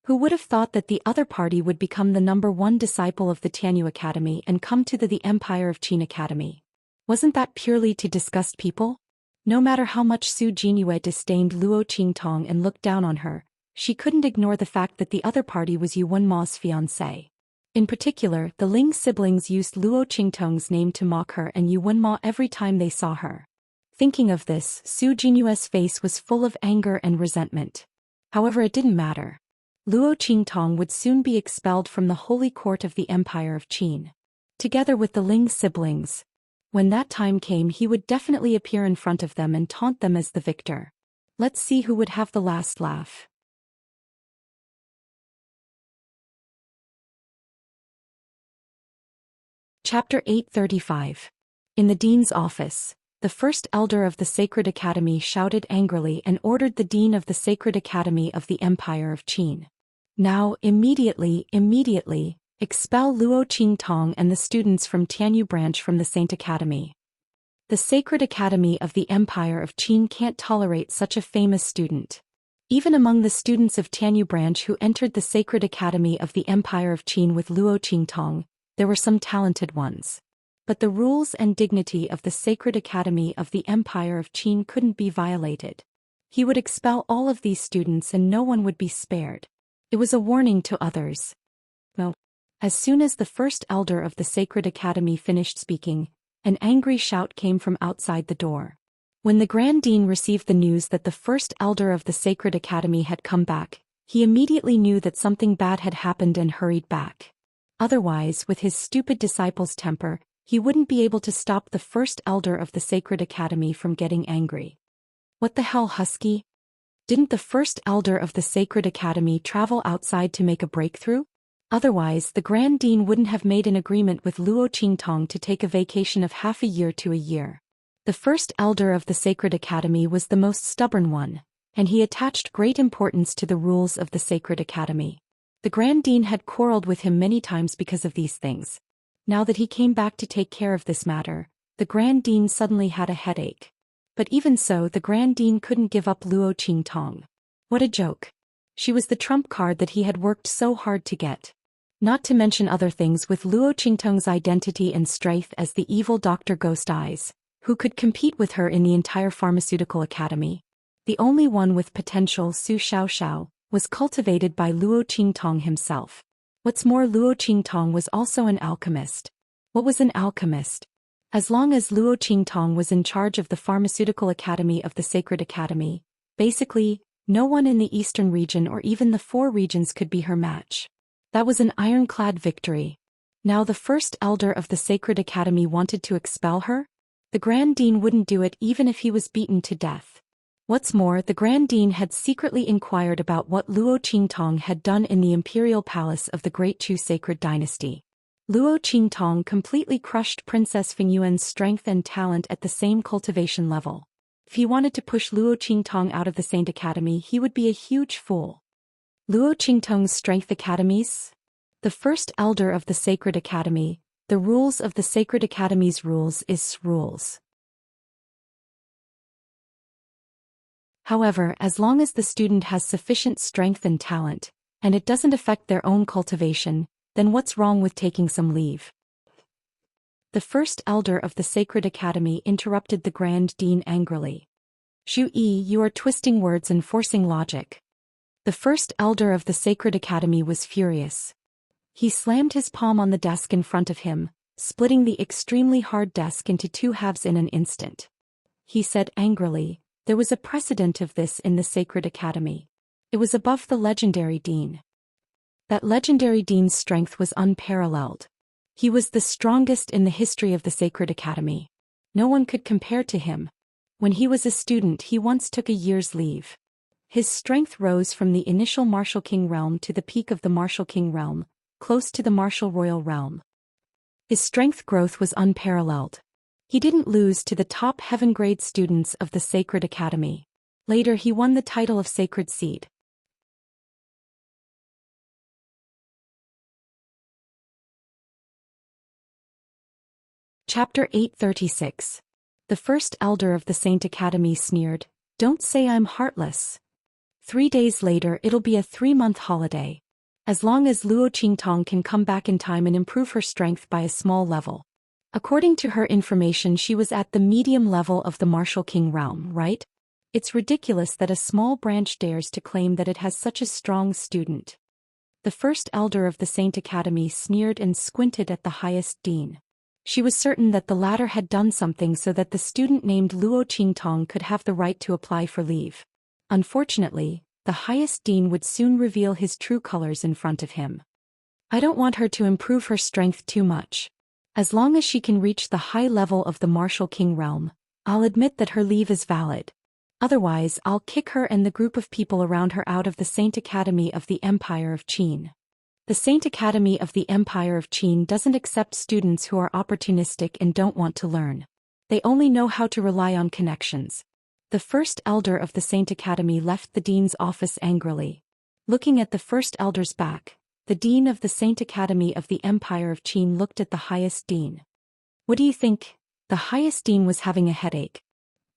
Who would have thought that the other party would become the #1 disciple of the Tianyu Academy and come to the Empire of Qin Academy? Wasn't that purely to disgust people? No matter how much Su Jinyue disdained Luo Qingtong and looked down on her, she couldn't ignore the fact that the other party was Yu Wenma's fiancé. In particular, the Ling siblings used Luo Qingtong's name to mock her and Yu Wenma every time they saw her. Thinking of this, Su Jinyue's face was full of anger and resentment. However, it didn't matter. Luo Qingtong would soon be expelled from the holy court of the Empire of Qin. Together with the Ling siblings. When that time came, he would definitely appear in front of them and taunt them as the victor. Let's see who would have the last laugh. Chapter 835. In the dean's office, the first elder of the Sacred Academy shouted angrily and ordered the dean of the Sacred Academy of the Empire of Qin. Now, immediately, expel Luo Qingtong and the students from Tianyu branch from the Saint Academy. The Sacred Academy of the Empire of Qin can't tolerate such a famous student. Even among the students of Tianyu branch who entered the Sacred Academy of the Empire of Qin with Luo Qingtong, there were some talented ones. But the rules and dignity of the Sacred Academy of the Empire of Qin couldn't be violated. He would expel all of these students and no one would be spared. It was a warning to others. No. As soon as the first elder of the Sacred Academy finished speaking, an angry shout came from outside the door. When the Grand Dean received the news that the first elder of the Sacred Academy had come back, he immediately knew that something bad had happened and hurried back. Otherwise, with his stupid disciple's temper, he wouldn't be able to stop the first elder of the Sacred Academy from getting angry. What the hell, Husky? Didn't the first elder of the Sacred Academy travel outside to make a breakthrough? Otherwise, the Grand Dean wouldn't have made an agreement with Luo Qingtong to take a vacation of half a year to a year. The first elder of the Sacred Academy was the most stubborn one, and he attached great importance to the rules of the Sacred Academy. The Grand Dean had quarreled with him many times because of these things. Now that he came back to take care of this matter, the Grand Dean suddenly had a headache. But even so, the Grand Dean couldn't give up Luo Qingtong. What a joke. She was the trump card that he had worked so hard to get. Not to mention other things with Luo Qingtong's identity and strength as the evil Dr. Ghost Eyes, who could compete with her in the entire pharmaceutical academy. The only one with potential, Su Xiaoxiao, was cultivated by Luo Qingtong himself. What's more, Luo Qingtong was also an alchemist. What was an alchemist? As long as Luo Qingtong was in charge of the Pharmaceutical Academy of the Sacred Academy, basically, no one in the eastern region or even the 4 regions could be her match. That was an ironclad victory. Now the first elder of the Sacred Academy wanted to expel her? The Grand Dean wouldn't do it even if he was beaten to death. What's more, the Grand Dean had secretly inquired about what Luo Qingtong had done in the imperial palace of the Great Chu sacred dynasty. Luo Qingtong completely crushed Princess Fingyuan's strength and talent at the same cultivation level. If he wanted to push Luo Qingtong out of the Saint Academy, he would be a huge fool. Luo Qingtong's Strength Academies? The first elder of the Sacred Academy, the rules of the Sacred Academy's rules is rules. However, as long as the student has sufficient strength and talent, and it doesn't affect their own cultivation, then what's wrong with taking some leave? The first elder of the Sacred Academy interrupted the Grand Dean angrily. Xu Yi, you are twisting words and forcing logic. The first elder of the Sacred Academy was furious. He slammed his palm on the desk in front of him, splitting the extremely hard desk into 2 halves in an instant. He said angrily, there was a precedent of this in the Sacred Academy. It was above the legendary dean. That legendary dean's strength was unparalleled. He was the strongest in the history of the Sacred Academy. No one could compare to him. When he was a student, he once took a year's leave. His strength rose from the initial Martial King realm to the peak of the Martial King realm, close to the Martial Royal realm. His strength growth was unparalleled. He didn't lose to the top heaven-grade students of the Sacred Academy. Later he won the title of Sacred Seed. Chapter 836. The first elder of the Saint Academy sneered, "Don't say I'm heartless. 3 days later it'll be a 3-month holiday. As long as Luo Qingtong can come back in time and improve her strength by a small level." According to her information, she was at the medium level of the Martial King realm, right? It's ridiculous that a small branch dares to claim that it has such a strong student. The first elder of the Saint Academy sneered and squinted at the highest dean. She was certain that the latter had done something so that the student named Luo Qingtong could have the right to apply for leave. Unfortunately, the highest dean would soon reveal his true colors in front of him. I don't want her to improve her strength too much. As long as she can reach the high level of the Martial King realm, I'll admit that her leave is valid. Otherwise, I'll kick her and the group of people around her out of the Saint Academy of the Empire of Qin. The Saint Academy of the Empire of Qin doesn't accept students who are opportunistic and don't want to learn. They only know how to rely on connections. The first elder of the Saint Academy left the dean's office angrily. Looking at the first elder's back, the dean of the Saint Academy of the Empire of Qin looked at the highest dean. What do you think? The highest dean was having a headache.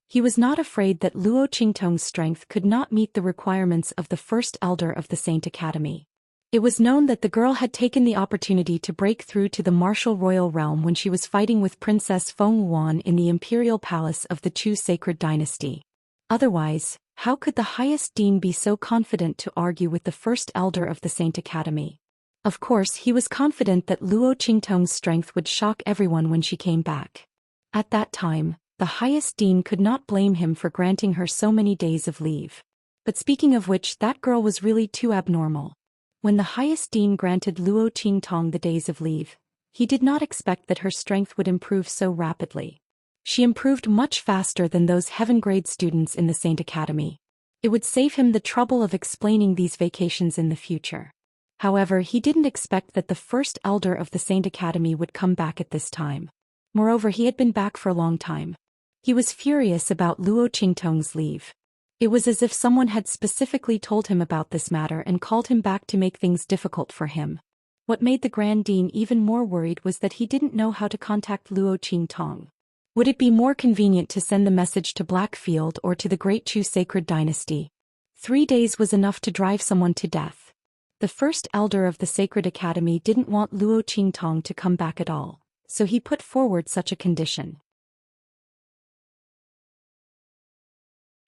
He was not afraid that Luo Qingtong's strength could not meet the requirements of the first elder of the Saint Academy. It was known that the girl had taken the opportunity to break through to the Martial Royal realm when she was fighting with Princess Feng Yuan in the imperial palace of the Chu sacred dynasty. Otherwise, how could the highest dean be so confident to argue with the first elder of the Saint Academy? Of course, he was confident that Luo Qingtong's strength would shock everyone when she came back. At that time, the highest dean could not blame him for granting her so many days of leave. But speaking of which, that girl was really too abnormal. When the highest dean granted Luo Qingtong the days of leave, he did not expect that her strength would improve so rapidly. She improved much faster than those heaven-grade students in the Saint Academy. It would save him the trouble of explaining these vacations in the future. However, he didn't expect that the first elder of the Saint Academy would come back at this time. Moreover, he had been back for a long time. He was furious about Luo Qingtong's leave. It was as if someone had specifically told him about this matter and called him back to make things difficult for him. What made the Grand Dean even more worried was that he didn't know how to contact Luo Qingtong. Would it be more convenient to send the message to Blackfield or to the Great Chu Sacred Dynasty? 3 days was enough to drive someone to death. The first elder of the Sacred Academy didn't want Luo Qingtong to come back at all, so he put forward such a condition.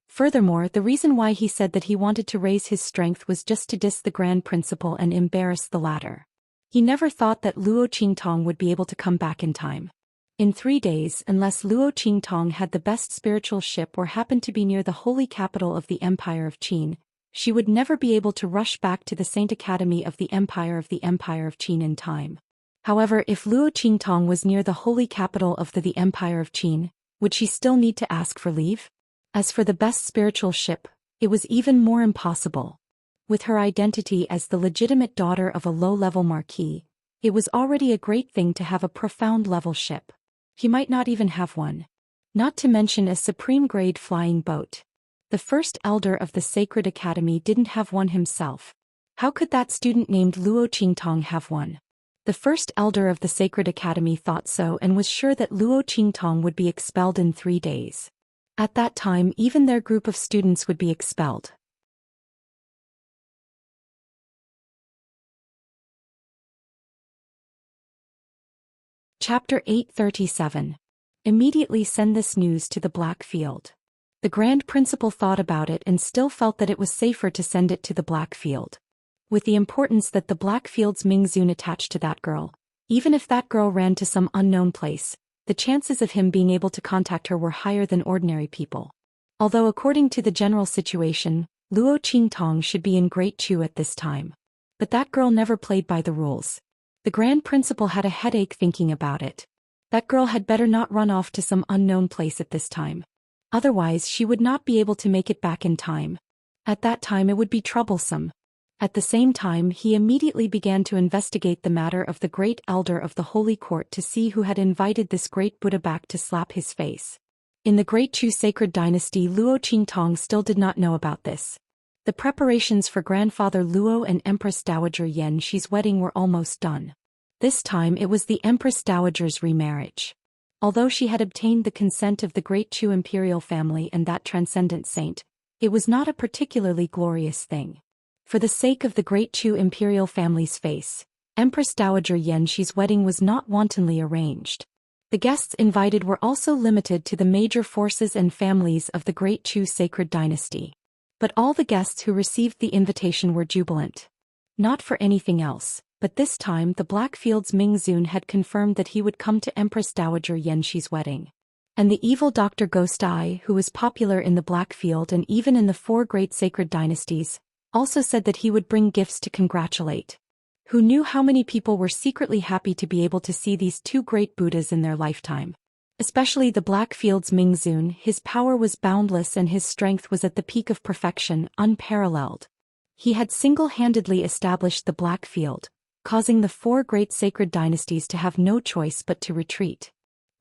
Furthermore, the reason why he said that he wanted to raise his strength was just to diss the Grand Principal and embarrass the latter. He never thought that Luo Qingtong would be able to come back in time. In 3 days, unless Luo Qingtong had the best spiritual ship or happened to be near the holy capital of the Empire of Qin, she would never be able to rush back to the Saint Academy of the Empire of Qin in time. However, if Luo Qingtong was near the holy capital of the Empire of Qin, would she still need to ask for leave? As for the best spiritual ship, it was even more impossible. With her identity as the legitimate daughter of a low-level marquis, it was already a great thing to have a profound-level ship. He might not even have one. Not to mention a supreme-grade flying boat. The first elder of the Sacred Academy didn't have one himself. How could that student named Luo Qingtong have one? The first elder of the Sacred Academy thought so and was sure that Luo Qingtong would be expelled in 3 days. At that time, even their group of students would be expelled. Chapter 837. Immediately send this news to the Black Field. The Grand Principal thought about it and still felt that it was safer to send it to the Black Field. With the importance that the Black Field's Mingzun attached to that girl, even if that girl ran to some unknown place, the chances of him being able to contact her were higher than ordinary people. Although according to the general situation, Luo Qingtong should be in Great Chu at this time. But that girl never played by the rules. The Grand Principal had a headache thinking about it. That girl had better not run off to some unknown place at this time. Otherwise she would not be able to make it back in time. At that time it would be troublesome. At the same time, he immediately began to investigate the matter of the great elder of the Holy Court to see who had invited this great Buddha back to slap his face. In the Great Chu sacred dynasty, Luo Qingtong still did not know about this. The preparations for Grandfather Luo and Empress Dowager Xianxi's wedding were almost done. This time it was the Empress Dowager's remarriage. Although she had obtained the consent of the Great Chu imperial family and that transcendent saint, it was not a particularly glorious thing. For the sake of the Great Chu imperial family's face, Empress Dowager Xianxi's wedding was not wantonly arranged. The guests invited were also limited to the major forces and families of the Great Chu sacred dynasty. But all the guests who received the invitation were jubilant. Not for anything else, but this time the Blackfield's Mingzun had confirmed that he would come to Empress Dowager Xianxi's wedding. And the evil Dr. Ghost Eye, who was popular in the Blackfield and even in the 4 great sacred dynasties, also said that he would bring gifts to congratulate. Who knew how many people were secretly happy to be able to see these 2 great Buddhas in their lifetime? Especially the Blackfield's Mingzun, his power was boundless and his strength was at the peak of perfection, unparalleled. He had single-handedly established the Blackfield, causing the 4 great sacred dynasties to have no choice but to retreat.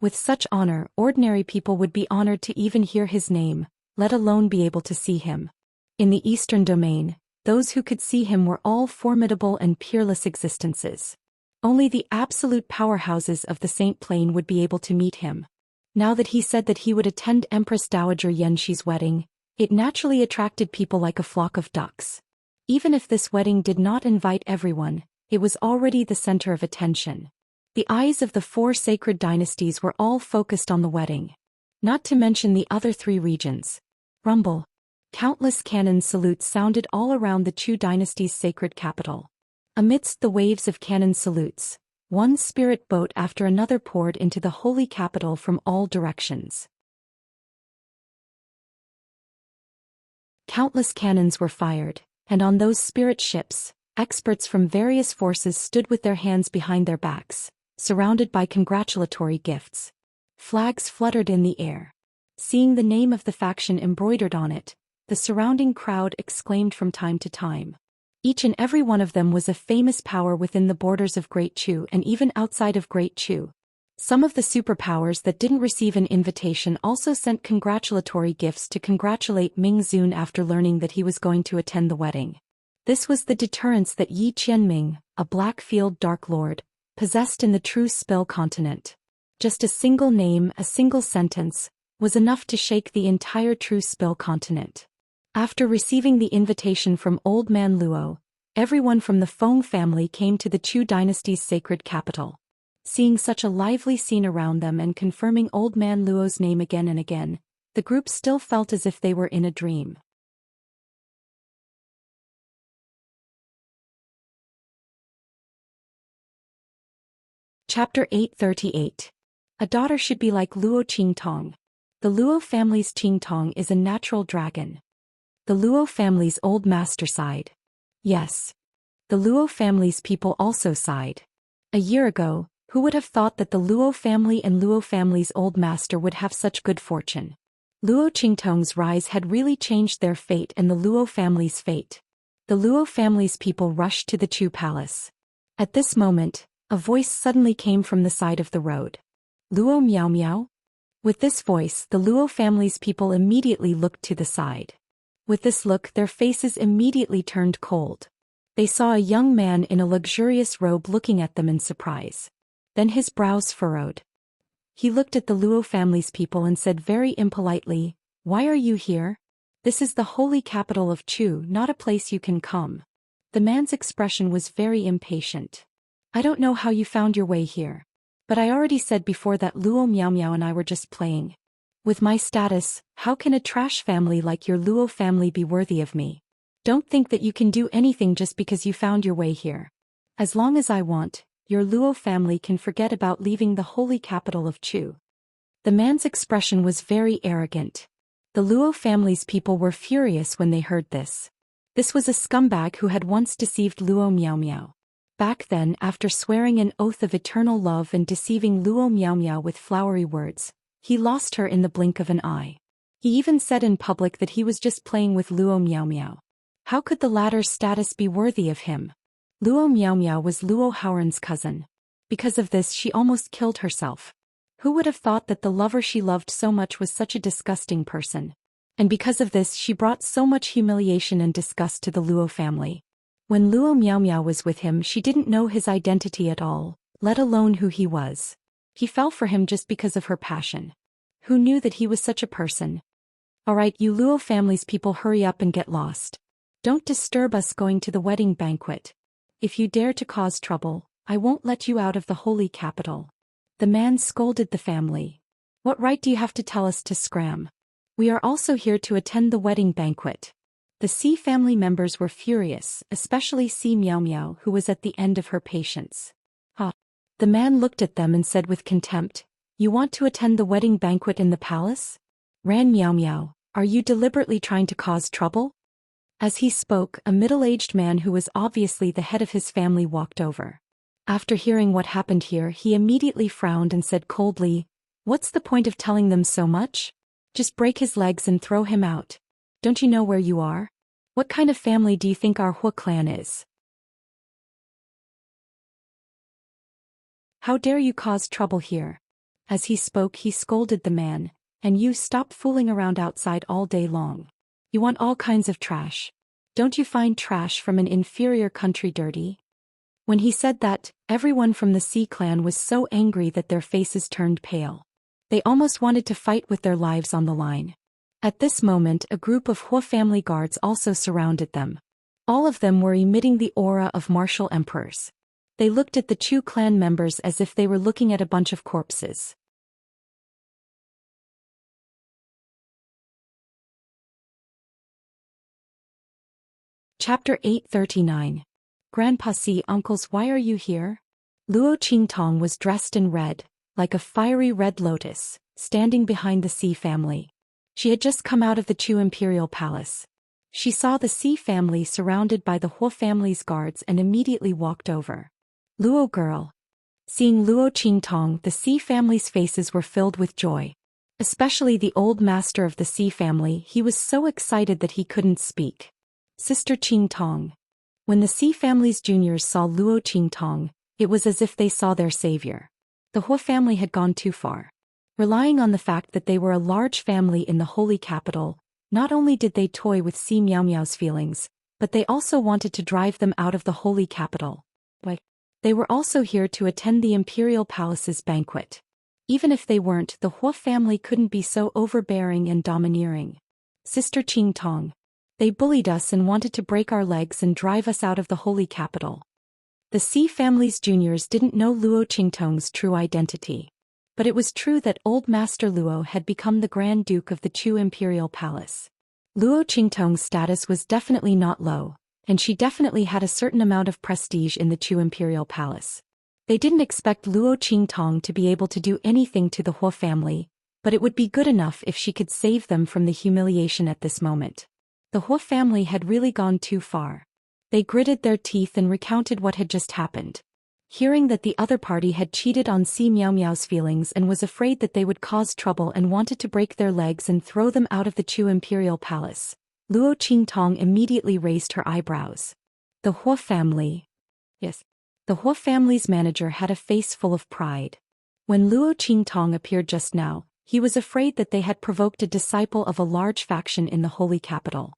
With such honor, ordinary people would be honored to even hear his name, let alone be able to see him. In the Eastern Domain, those who could see him were all formidable and peerless existences. Only the absolute powerhouses of the Saint Plain would be able to meet him. Now that he said that he would attend Empress Dowager Xianxi's wedding, it naturally attracted people like a flock of ducks. Even if this wedding did not invite everyone, it was already the center of attention. The eyes of the 4 sacred dynasties were all focused on the wedding. Not to mention the other 3 regions. Rumble. Countless cannon salutes sounded all around the Chu dynasty's sacred capital. Amidst the waves of cannon salutes, one spirit boat after another poured into the holy capital from all directions. Countless cannons were fired, and on those spirit ships, experts from various forces stood with their hands behind their backs, surrounded by congratulatory gifts. Flags fluttered in the air. Seeing the name of the faction embroidered on it, the surrounding crowd exclaimed from time to time. Each and every one of them was a famous power within the borders of Great Chu and even outside of Great Chu. Some of the superpowers that didn't receive an invitation also sent congratulatory gifts to congratulate Mingzun after learning that he was going to attend the wedding. This was the deterrence that Yi Qianming, a Blackfield Dark Lord, possessed in the True Spill continent. Just a single name, a single sentence, was enough to shake the entire True Spill continent. After receiving the invitation from Old Man Luo, everyone from the Feng family came to the Chu dynasty's sacred capital. Seeing such a lively scene around them and confirming Old Man Luo's name again and again, the group still felt as if they were in a dream. Chapter 838. A daughter should be like Luo Qingtong. The Luo family's Qingtong is a natural dragon. The Luo family's old master sighed. Yes. The Luo family's people also sighed. A year ago, who would have thought that the Luo family and Luo family's old master would have such good fortune? Luo Qingtong's rise had really changed their fate and the Luo family's fate. The Luo family's people rushed to the Chu palace. At this moment, a voice suddenly came from the side of the road. Luo Miao Miao? With this voice, the Luo family's people immediately looked to the side. With this look, their faces immediately turned cold. They saw a young man in a luxurious robe looking at them in surprise. Then his brows furrowed. He looked at the Luo family's people and said very impolitely, "Why are you here? This is the holy capital of Chu, not a place you can come." The man's expression was very impatient. "I don't know how you found your way here. But I already said before that Luo Miao Miao and I were just playing. With my status, how can a trash family like your Luo family be worthy of me? Don't think that you can do anything just because you found your way here. As long as I want, your Luo family can forget about leaving the holy capital of Chu." The man's expression was very arrogant. The Luo family's people were furious when they heard this. This was a scumbag who had once deceived Luo Miao Miao. Back then, after swearing an oath of eternal love and deceiving Luo Miao Miao with flowery words, he lost her in the blink of an eye. He even said in public that he was just playing with Luo Miao Miao. How could the latter's status be worthy of him? Luo Miao Miao was Luo Haoren's cousin. Because of this, she almost killed herself. Who would have thought that the lover she loved so much was such a disgusting person? And because of this, she brought so much humiliation and disgust to the Luo family. When Luo Miao Miao was with him, she didn't know his identity at all, let alone who he was. He fell for him just because of her passion. Who knew that he was such a person? Alright, you Luo family's people, hurry up and get lost. Don't disturb us going to the wedding banquet. If you dare to cause trouble, I won't let you out of the holy capital. The man scolded the family. What right do you have to tell us to scram? We are also here to attend the wedding banquet. The Si family members were furious, especially Si Miao Miao, who was at the end of her patience. The man looked at them and said with contempt, "You want to attend the wedding banquet in the palace? Ran Miao Miao, are you deliberately trying to cause trouble?" As he spoke, a middle-aged man who was obviously the head of his family walked over. After hearing what happened here, he immediately frowned and said coldly, "What's the point of telling them so much? Just break his legs and throw him out. Don't you know where you are? What kind of family do you think our Hu clan is? How dare you cause trouble here?" As he spoke, he scolded the man, "And you stop fooling around outside all day long. You want all kinds of trash. Don't you find trash from an inferior country dirty?" When he said that, everyone from the Si clan was so angry that their faces turned pale. They almost wanted to fight with their lives on the line. At this moment, a group of Hu family guards also surrounded them. All of them were emitting the aura of martial emperors. They looked at the Chu clan members as if they were looking at a bunch of corpses. Chapter 839. Grandpa Si, uncles, why are you here? Luo Qingtong was dressed in red, like a fiery red lotus, standing behind the Si family. She had just come out of the Chu imperial palace. She saw the Si family surrounded by the Hu family's guards and immediately walked over. "Luo girl." Seeing Luo Qingtong, the Si family's faces were filled with joy. Especially the old master of the Si family, he was so excited that he couldn't speak. "Sister Qingtong." When the Si family's juniors saw Luo Qingtong, it was as if they saw their savior. The Hu family had gone too far. Relying on the fact that they were a large family in the holy capital, not only did they toy with Si Miao Miao's feelings, but they also wanted to drive them out of the holy capital. But they were also here to attend the imperial palace's banquet. Even if they weren't, the Hu family couldn't be so overbearing and domineering. "Sister Qingtong. They bullied us and wanted to break our legs and drive us out of the holy capital." The Si family's juniors didn't know Luo Qingtong's true identity. But it was true that old Master Luo had become the Grand Duke of the Chu imperial palace. Luo Qingtong's status was definitely not low, and she definitely had a certain amount of prestige in the Chu imperial palace. They didn't expect Luo Qingtong to be able to do anything to the Huo family, but it would be good enough if she could save them from the humiliation at this moment. The Huo family had really gone too far. They gritted their teeth and recounted what had just happened. Hearing that the other party had cheated on Si Miao Miao's feelings and was afraid that they would cause trouble and wanted to break their legs and throw them out of the Chu imperial palace, Luo Qingtong immediately raised her eyebrows. The Huo family. Yes. The Huo family's manager had a face full of pride. When Luo Qingtong appeared just now, he was afraid that they had provoked a disciple of a large faction in the holy capital.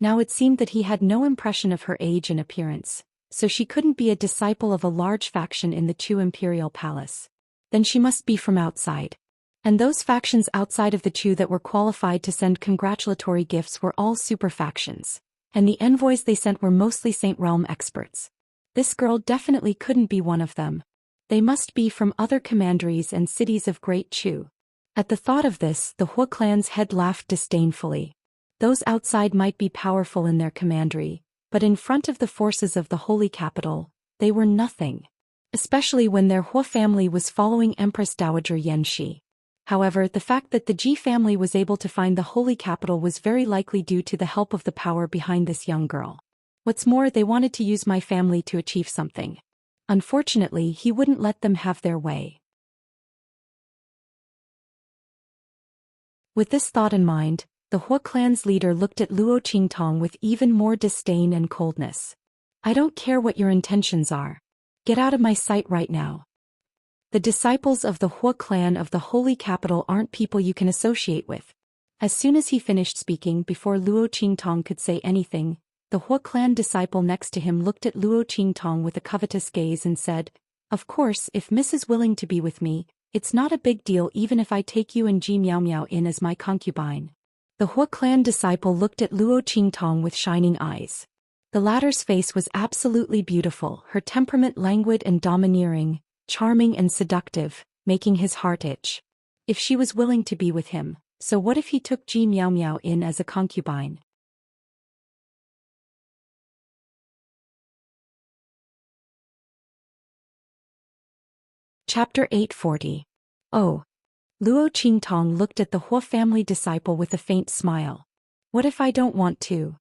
Now it seemed that he had no impression of her age and appearance, so she couldn't be a disciple of a large faction in the Chu imperial palace. Then she must be from outside. And those factions outside of the Chu that were qualified to send congratulatory gifts were all super factions, and the envoys they sent were mostly Saint Realm experts. This girl definitely couldn't be one of them. They must be from other commanderies and cities of Great Chu. At the thought of this, the Huo clan's head laughed disdainfully. Those outside might be powerful in their commandery, but in front of the forces of the holy capital, they were nothing. Especially when their Huo family was following Empress Dowager Yanxi. However, the fact that the Ji family was able to find the holy capital was very likely due to the help of the power behind this young girl. What's more, they wanted to use my family to achieve something. Unfortunately, he wouldn't let them have their way. With this thought in mind, the Huo clan's leader looked at Luo Qingtong with even more disdain and coldness. I don't care what your intentions are. Get out of my sight right now. The disciples of the Huo clan of the holy capital aren't people you can associate with. As soon as he finished speaking, before Luo Qingtong could say anything, the Huo clan disciple next to him looked at Luo Qingtong with a covetous gaze and said, "Of course, if Miss is willing to be with me, it's not a big deal even if I take you and Ji Miao Miao in as my concubine." The Huo clan disciple looked at Luo Qingtong with shining eyes. The latter's face was absolutely beautiful, her temperament languid and domineering, charming and seductive, making his heart itch. If she was willing to be with him, so what if he took Ji Miao Miao in as a concubine? Chapter 840. Oh. Luo Qingtong looked at the Huo family disciple with a faint smile. What if I don't want to?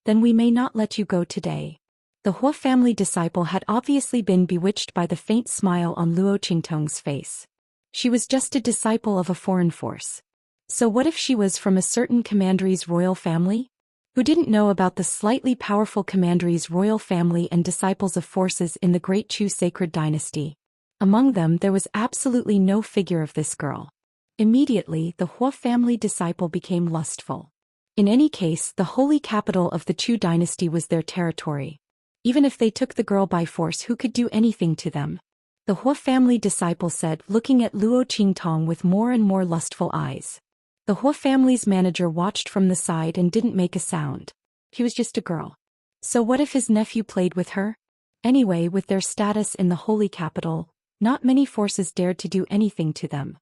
Then we may not let you go today. The Huo family disciple had obviously been bewitched by the faint smile on Luo Qingtong's face. She was just a disciple of a foreign force. So what if she was from a certain commandery's royal family? Who didn't know about the slightly powerful commandery's royal family and disciples of forces in the Great Chu sacred dynasty? Among them there was absolutely no figure of this girl. Immediately, the Huo family disciple became lustful. In any case, the holy capital of the Chu dynasty was their territory. Even if they took the girl by force, who could do anything to them? The Huo family disciple said, looking at Luo Qingtong with more and more lustful eyes. The Huo family's manager watched from the side and didn't make a sound. She was just a girl. So what if his nephew played with her? Anyway, with their status in the holy capital, not many forces dared to do anything to them.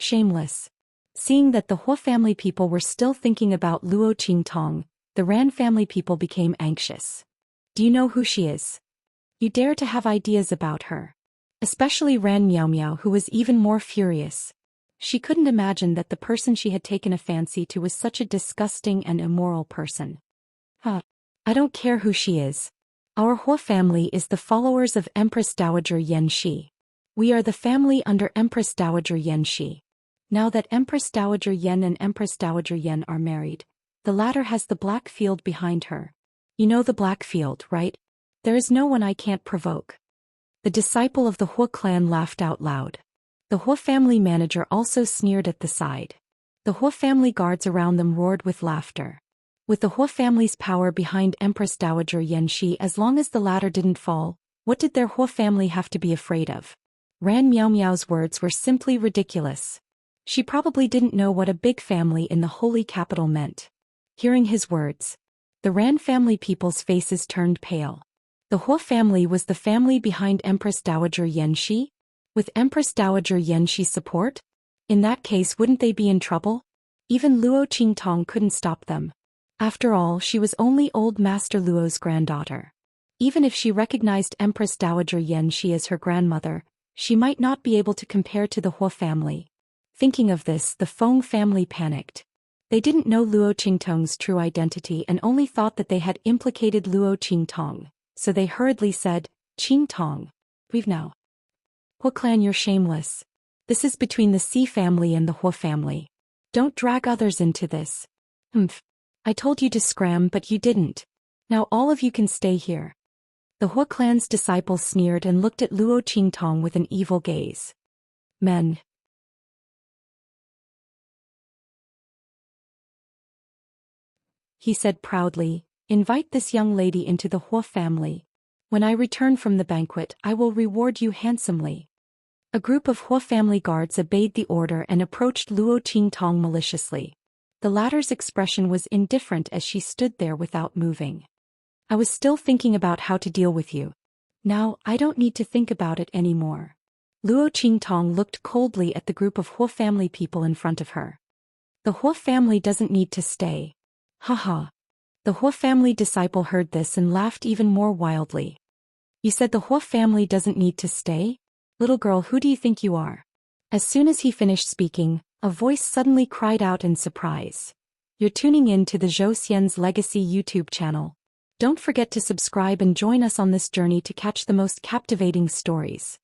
Shameless. Seeing that the Huo family people were still thinking about Luo Qingtong, the Ran family people became anxious. Do you know who she is? You dare to have ideas about her. Especially Ran Miao Miao, who was even more furious. She couldn't imagine that the person she had taken a fancy to was such a disgusting and immoral person. I don't care who she is. Our Huo family is the followers of Empress Dowager Yanxi. We are the family under Empress Dowager Yanxi. Now that Empress Dowager Yan and Empress Dowager Yan are married, the latter has the black field behind her. You know the black field, right? There is no one I can't provoke. The disciple of the Huo clan laughed out loud. The Huo family manager also sneered at the side. The Huo family guards around them roared with laughter. With the Huo family's power behind Empress Dowager Yanxi, as long as the latter didn't fall, what did their Huo family have to be afraid of? Ran Miao Miao's words were simply ridiculous. She probably didn't know what a big family in the holy capital meant. Hearing his words, the Ran family people's faces turned pale. The Huo family was the family behind Empress Dowager Yanxi? With Empress Dowager Yanxi's support? In that case, wouldn't they be in trouble? Even Luo Qingtong couldn't stop them. After all, she was only old Master Luo's granddaughter. Even if she recognized Empress Dowager Yanxi as her grandmother, She might not be able to compare to the Hua family. Thinking of this, the Feng family panicked. They didn't know Luo Qingtong's true identity and only thought that they had implicated Luo Qingtong, so they hurriedly said, "Qingtong, we've now. Hua clan, you're shameless. This is between the Si family and the Hua family. Don't drag others into this." "Humph. I told you to scram but you didn't. Now all of you can stay here." The Hua clan's disciples sneered and looked at Luo Qingtong with an evil gaze. "Men," he said proudly, "invite this young lady into the Hua family. When I return from the banquet, I will reward you handsomely." A group of Hua family guards obeyed the order and approached Luo Qingtong maliciously. The latter's expression was indifferent as she stood there without moving. "I was still thinking about how to deal with you. Now, I don't need to think about it anymore." Luo Qingtong looked coldly at the group of Hua family people in front of her. "The Hua family doesn't need to stay." Haha. The Hua family disciple heard this and laughed even more wildly. "You said the Hua family doesn't need to stay? Little girl, who do you think you are?" As soon as he finished speaking, a voice suddenly cried out in surprise. "You're tuning in to the Zhou Xian's Legacy YouTube channel. Don't forget to subscribe and join us on this journey to catch the most captivating stories.